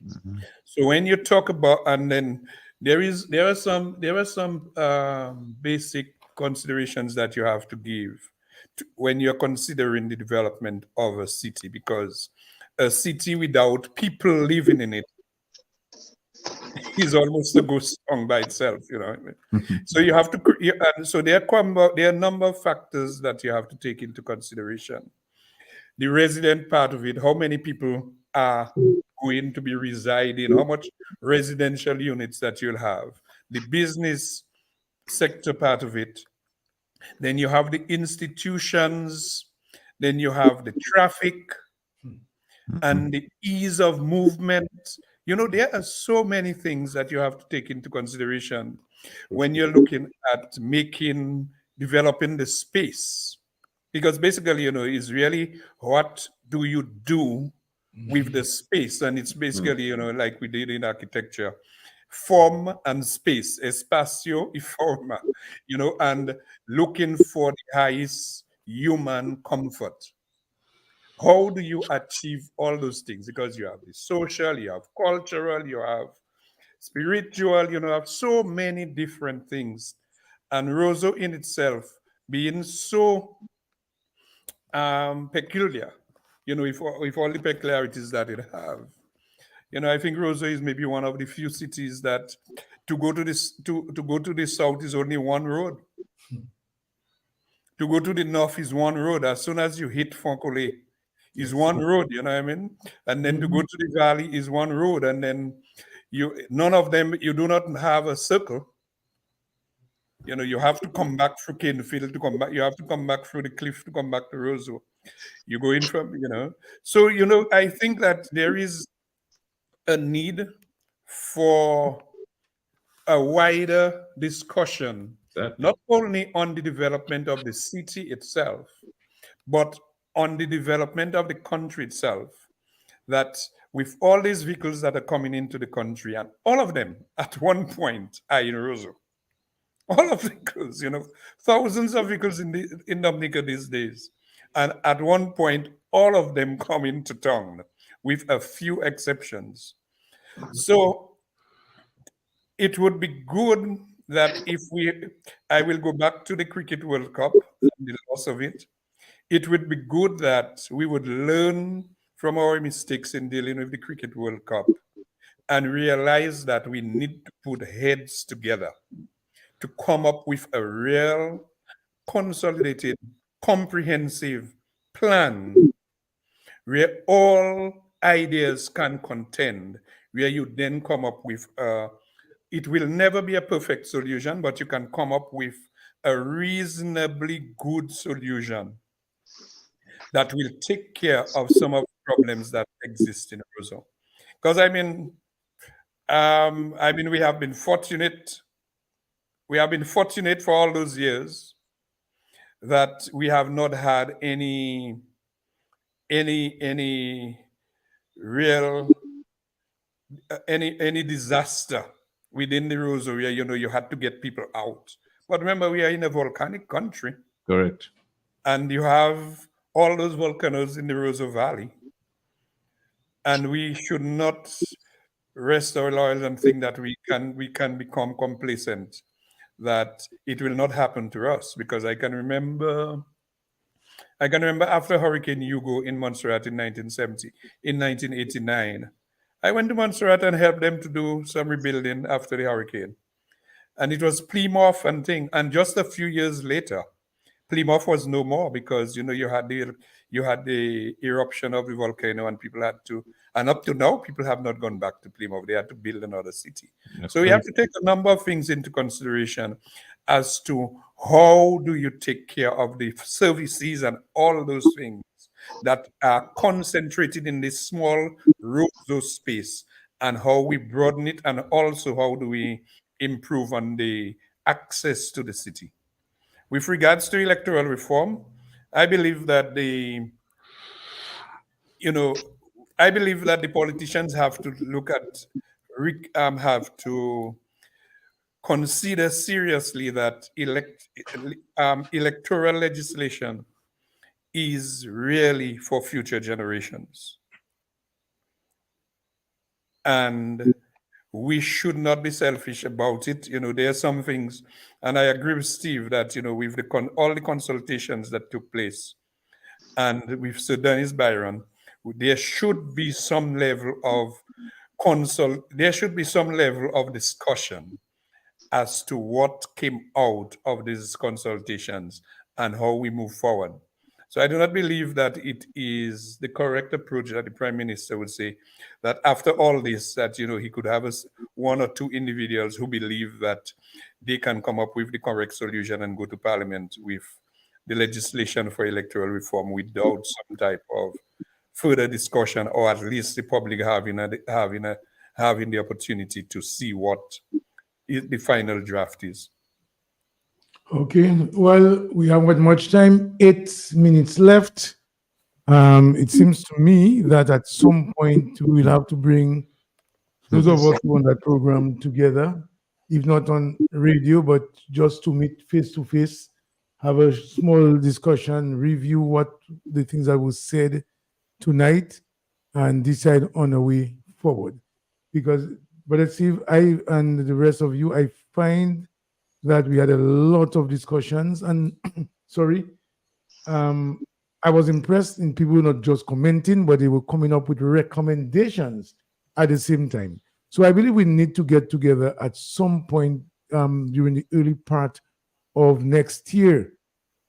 Mm-hmm. So when you talk about, and then there are some basic considerations that you have to give when you're considering the development of a city, because a city without people living in it is almost a ghost town by itself, you know. So you have to, so there are a number of factors that you have to take into consideration. The resident part of it, how many people are going to be residing, how much residential units that you'll have, the business sector part of it, then you have the institutions, then you have the traffic and the ease of movement. You know, there are so many things that you have to take into consideration when you're looking at developing the space. Because basically, you know, it's really what do you do with the space? And it's basically, you know, like we did in architecture, form and space, espacio y forma, you know, and looking for the highest human comfort. How do you achieve all those things? Because you have the social, you have cultural, you have spiritual, you know, have so many different things. And Roseau in itself being so peculiar, you know, with all the peculiarities that it have. You know, I think Roseau is maybe one of the few cities that to go to the south is only one road. To go to the north is one road. As soon as you hit Foncole, is one road, you know what I mean? And then to go to the valley is one road, and then none of them, you do not have a circle. You know, you have to come back through Canefield to come back. You have to come back through the cliff to come back to Roseau. You go in from, you know. So, you know, I think that there is a need for a wider discussion, not only on the development of the city itself, but on the development of the country itself. That with all these vehicles that are coming into the country, and all of them at one point are in Roseau. All of the vehicles, you know, thousands of vehicles in Dominica these days. And at one point, all of them come into town, with a few exceptions. So it would be good that I will go back to the Cricket World Cup and the loss of it. It would be good that we would learn from our mistakes in dealing with the Cricket World Cup and realize that we need to put heads together to come up with a real, consolidated, comprehensive plan where all ideas can contend, where you then come up with it will never be a perfect solution, but you can come up with a reasonably good solution that will take care of some of the problems that exist in Roseau. Because I mean, we have been fortunate we have been fortunate for all those years that we have not had any real any disaster within the Rose area. You had to get people out. But remember, we are in a volcanic country, Correct. and you have all those volcanoes in the Roseau Valley, and we should not rest our laurels and think that we can become complacent, that it will not happen to us, because I can remember after Hurricane Hugo in Montserrat in 1989, I went to Montserrat and helped them to do some rebuilding after the hurricane. And it was Plymouth and thing. And just a few years later, Plymouth was no more, because you had the eruption of the volcano, and people had to, and up to now people have not gone back to Plymouth. They had to build another city. That's So we have to take a number of things into consideration as to how do you take care of the services and all those things that are concentrated in this small Roseau space, and how we broaden it, and also how do we improve on the access to the city. With regards to electoral reform, I believe that you know, I believe that the politicians have to look at, have to consider seriously that electoral legislation is really for future generations. And we should not be selfish about it. There are some things, and I agree with Steve that, with all the consultations that took place, and with Sir Dennis Byron, there should be some level of discussion as to what came out of these consultations and how we move forward. So I do not believe that it is the correct approach that the Prime Minister would say that after all this, that he could have one or two individuals who believe that they can come up with the correct solution and go to Parliament with the legislation for electoral reform without some type of further discussion, or at least the public having the opportunity to see what the final draft is. Okay, well, we haven't got much time, 8 minutes left. It seems to me that at some point we will have to bring those of us who on that program together, if not on radio, but just to meet face to face, have a small discussion, review what the things that was said tonight, and decide on a way forward. Because, Brother Steve, I and the rest of you, I find that we had a lot of discussions, and sorry, I was impressed in people not just commenting, but they were coming up with recommendations at the same time. So I believe we need to get together at some point during the early part of next year,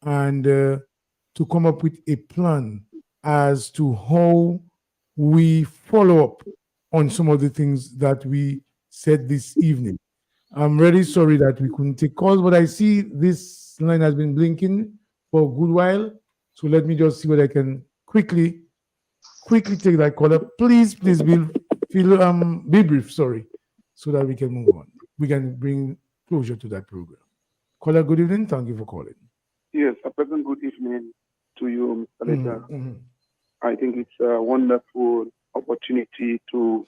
and to come up with a plan as to how we follow up on some of the things that we said this evening. I'm really sorry that we couldn't take calls, but I see this line has been blinking for a good while. So let me just see what I can quickly take that caller. Please be brief, sorry, so that we can move on. We can bring closure to that program. Caller, good evening. Thank you for calling. Yes, a pleasant good evening to you, Mr. Letta. Mm-hmm. I think it's a wonderful opportunity to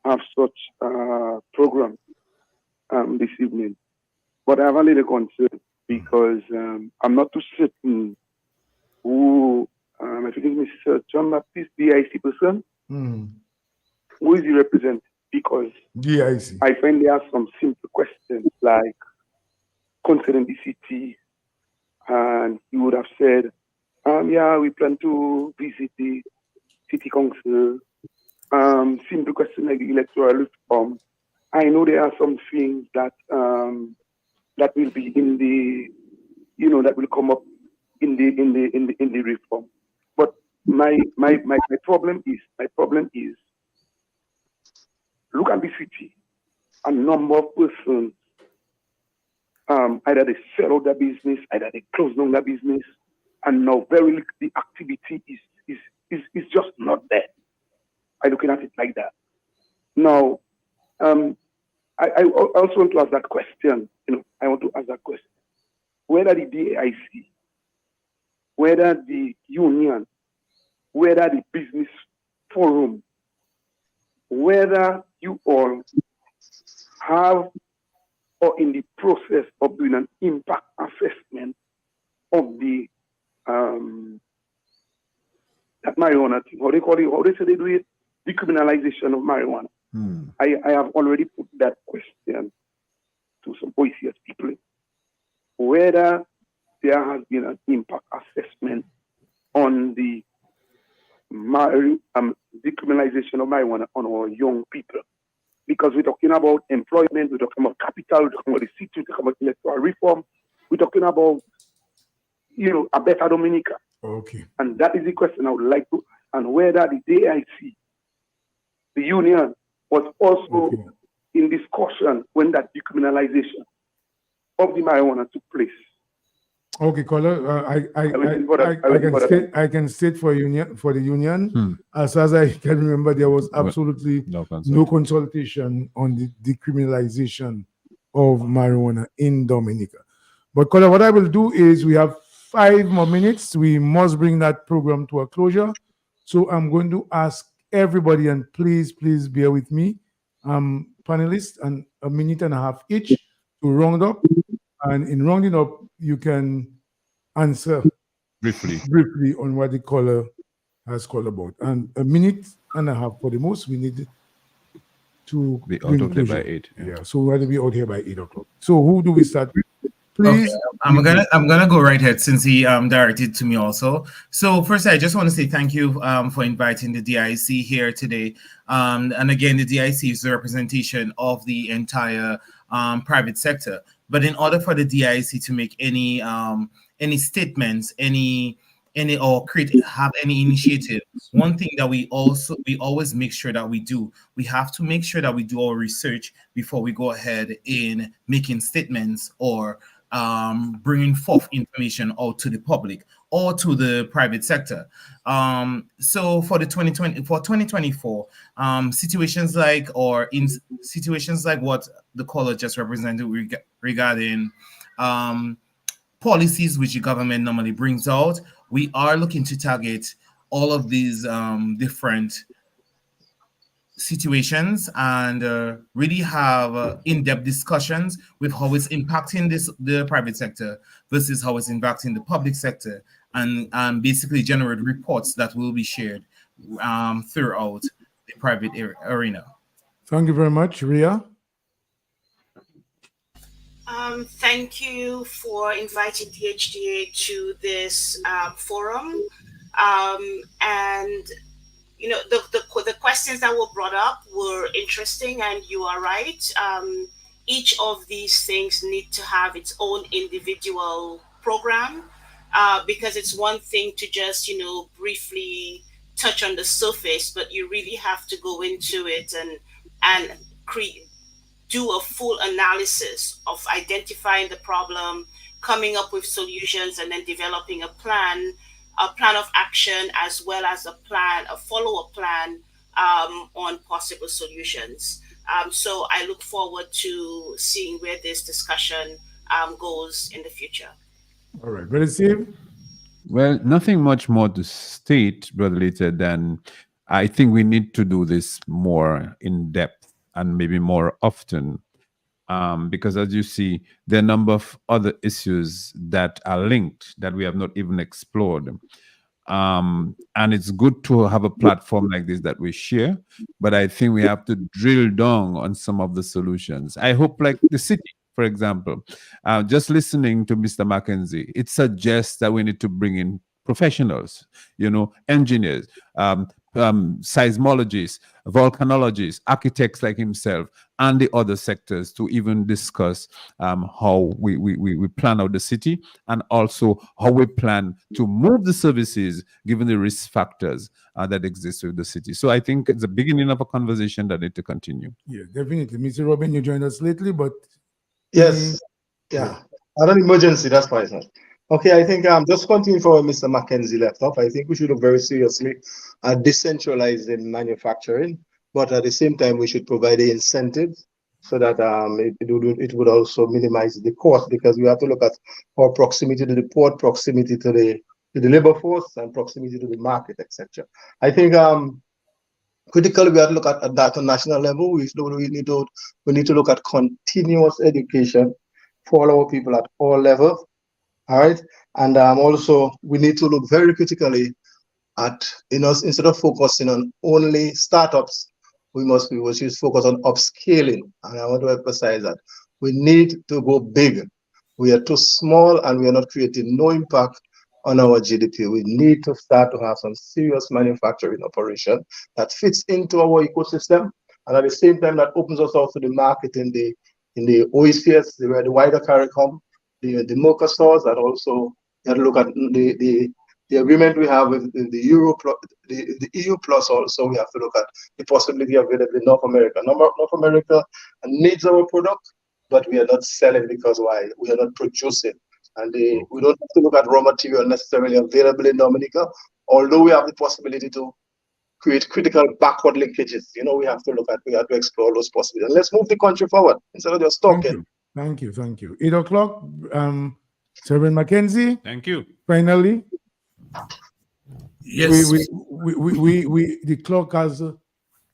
have such a program this evening. But I have a little concern because I'm not too certain who, I think it's Mr. John Baptiste, DIC person, who is he represent? Because DIC. I find there are some simple questions like concerning the city, and he would have said, yeah, we plan to visit the city council. Simple question like the electoral reform. I know there are some things that that will be in the, that will come up in the reform. But my problem is look at the city. A number of persons, either they sell out their business, either they close down their business, and now very little the activity is just not there. I'm looking at it like that. Now, I also want to ask that question. I want to ask that question. Whether the DAIC, whether the union, whether the business forum, whether you all have or in the process of doing an impact assessment of the that marijuana thing. How they call it? How they say they do it? Decriminalization of marijuana. I have already put that question to some OECS people, whether there has been an impact assessment on the decriminalization of marijuana on our young people. Because we're talking about employment, we're talking about capital, we're talking about the city, we're talking about electoral reform, we're talking about, a better Dominica. Okay. And that is the question I would like to, and whether the DAIC, the union, was also in discussion when that decriminalization of the marijuana took place. Okay, caller. I can state for the union. As far as I can remember, there was absolutely no consultation on the decriminalization of marijuana in Dominica. But caller, what I will do is we have 5 more minutes. We must bring that program to a closure. So I'm going to ask everybody, and please bear with me, panelists, and a minute and a half each to round up. And in rounding up, you can answer briefly on what the caller has called about. And a minute and a half for the most. We need to be out of here by 8. Yeah, so we have to be out here by 8 o'clock. So who do we start with? Please. Okay. I'm gonna go right ahead since he directed to me also. So first, I just want to say thank you for inviting the DIC here today. And again, the DIC is the representation of the entire private sector. But in order for the DIC to make any statements, have any initiative, one thing that we always make sure that we have to make sure that we do our research before we go ahead in making statements or bringing forth information out to the public or to the private sector. So for 2024, situations like what the caller just represented regarding policies which the government normally brings out, we are looking to target all of these different situations and really have in-depth discussions with how it's impacting the private sector versus how it's impacting the public sector, and basically generate reports that will be shared throughout the private arena. Thank you very much, Ria. Thank you for inviting the HDA to this forum. And the questions that were brought up were interesting, and you are right. Each of these things need to have its own individual program, because it's one thing to just, briefly touch on the surface, but you really have to go into it and do a full analysis of identifying the problem, coming up with solutions, and then developing a plan of action, as well as a follow-up plan on possible solutions. So I look forward to seeing where this discussion goes in the future. All right, Brother Steve? Well, nothing much more to state, Brother Lita, than I think we need to do this more in depth and maybe more often. Because as you see, there are a number of other issues that are linked that we have not even explored. And it's good to have a platform like this that we share, but I think we have to drill down on some of the solutions. I hope, like the city, for example, just listening to Mr. Mackenzie, it suggests that we need to bring in professionals, engineers, seismologists, volcanologists, architects like himself, and the other sectors to even discuss how we plan out the city, and also how we plan to move the services given the risk factors that exist with the city. So I think it's the beginning of a conversation that need to continue. Yeah, definitely. Mr. Robin, you joined us lately, but... Yes. Yeah. Not an emergency, that's why, sir. Okay, I think just continuing for Mr. Mackenzie left off, I think we should look very seriously at decentralizing manufacturing, but at the same time, we should provide the incentives so that it would also minimize the cost, because we have to look at our proximity to the port, proximity to the labor force, and proximity to the market, etc. I think critically we have to look at that on national level. We need to look at continuous education for our people at all levels. All right, and also we need to look very critically at, instead of focusing on only startups, we should focus on upscaling. And I want to emphasize that we need to go big. We are too small and we are not creating no impact on our GDP. We need to start to have some serious manufacturing operation that fits into our ecosystem, and at the same time that opens us out to the market in the OECS, the wider CARICOM, the Mercosur, and also you have to look at the agreement we have with the EU plus. Also, we have to look at the possibility of available in North America. North America needs our product, but we are not selling because why? We are not producing. And we don't have to look at raw material necessarily available in Dominica, although we have the possibility to create critical backward linkages. We have to explore those possibilities. And let's move the country forward instead of just talking. Thank you. 8 o'clock. Reverend Mackenzie. Thank you. Finally. Yes. We the clock has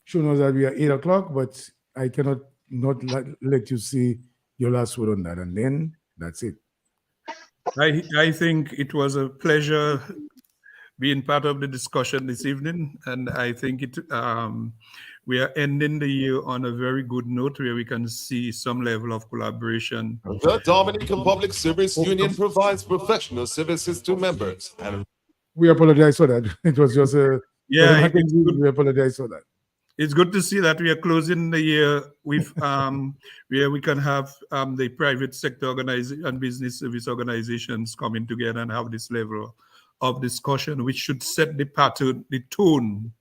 shown us that we are 8 o'clock, but I cannot not let you see your last word on that, and then that's it. I think it was a pleasure being part of the discussion this evening, and I think we are ending the year on a very good note where we can see some level of collaboration. The Dominican Public Service Union provides professional services to members. And we apologize for that. It was just a we apologize for that. It's good to see that we are closing the year with where we can have the private sector organization and business service organizations coming together and have this level of discussion, which should set the pattern, the tone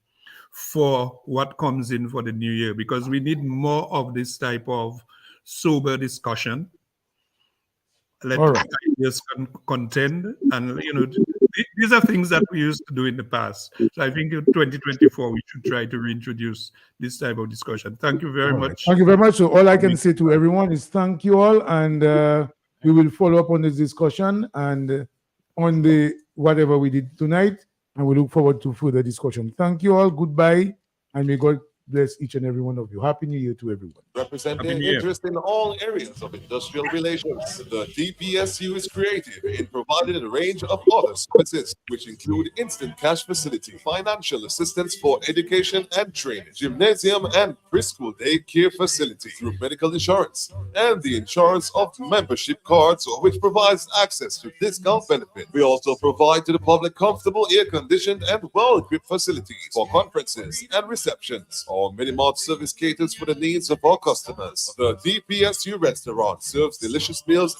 for what comes in for the new year, because we need more of this type of sober discussion. Let ideas contend, and these are things that we used to do in the past. So I think in 2024 we should try to reintroduce this type of discussion. Thank you very much. Thank you very much. So all I can say to everyone is thank you all, and we will follow up on this discussion and on the whatever we did tonight, and we look forward to further discussion. Thank you all. Goodbye, and may God bless each and every one of you. Happy New Year to everyone. Representing interest in all areas of industrial relations, the DPSU is creative in providing a range of other services, which include instant cash facility, financial assistance for education and training, gymnasium and preschool daycare facility, through medical insurance, and the insurance of membership cards, which provides access to discount benefits. We also provide to the public comfortable, air-conditioned, and well-equipped facilities for conferences and receptions. Our mini-mart service caters for the needs of our customers. The DPSU restaurant serves delicious meals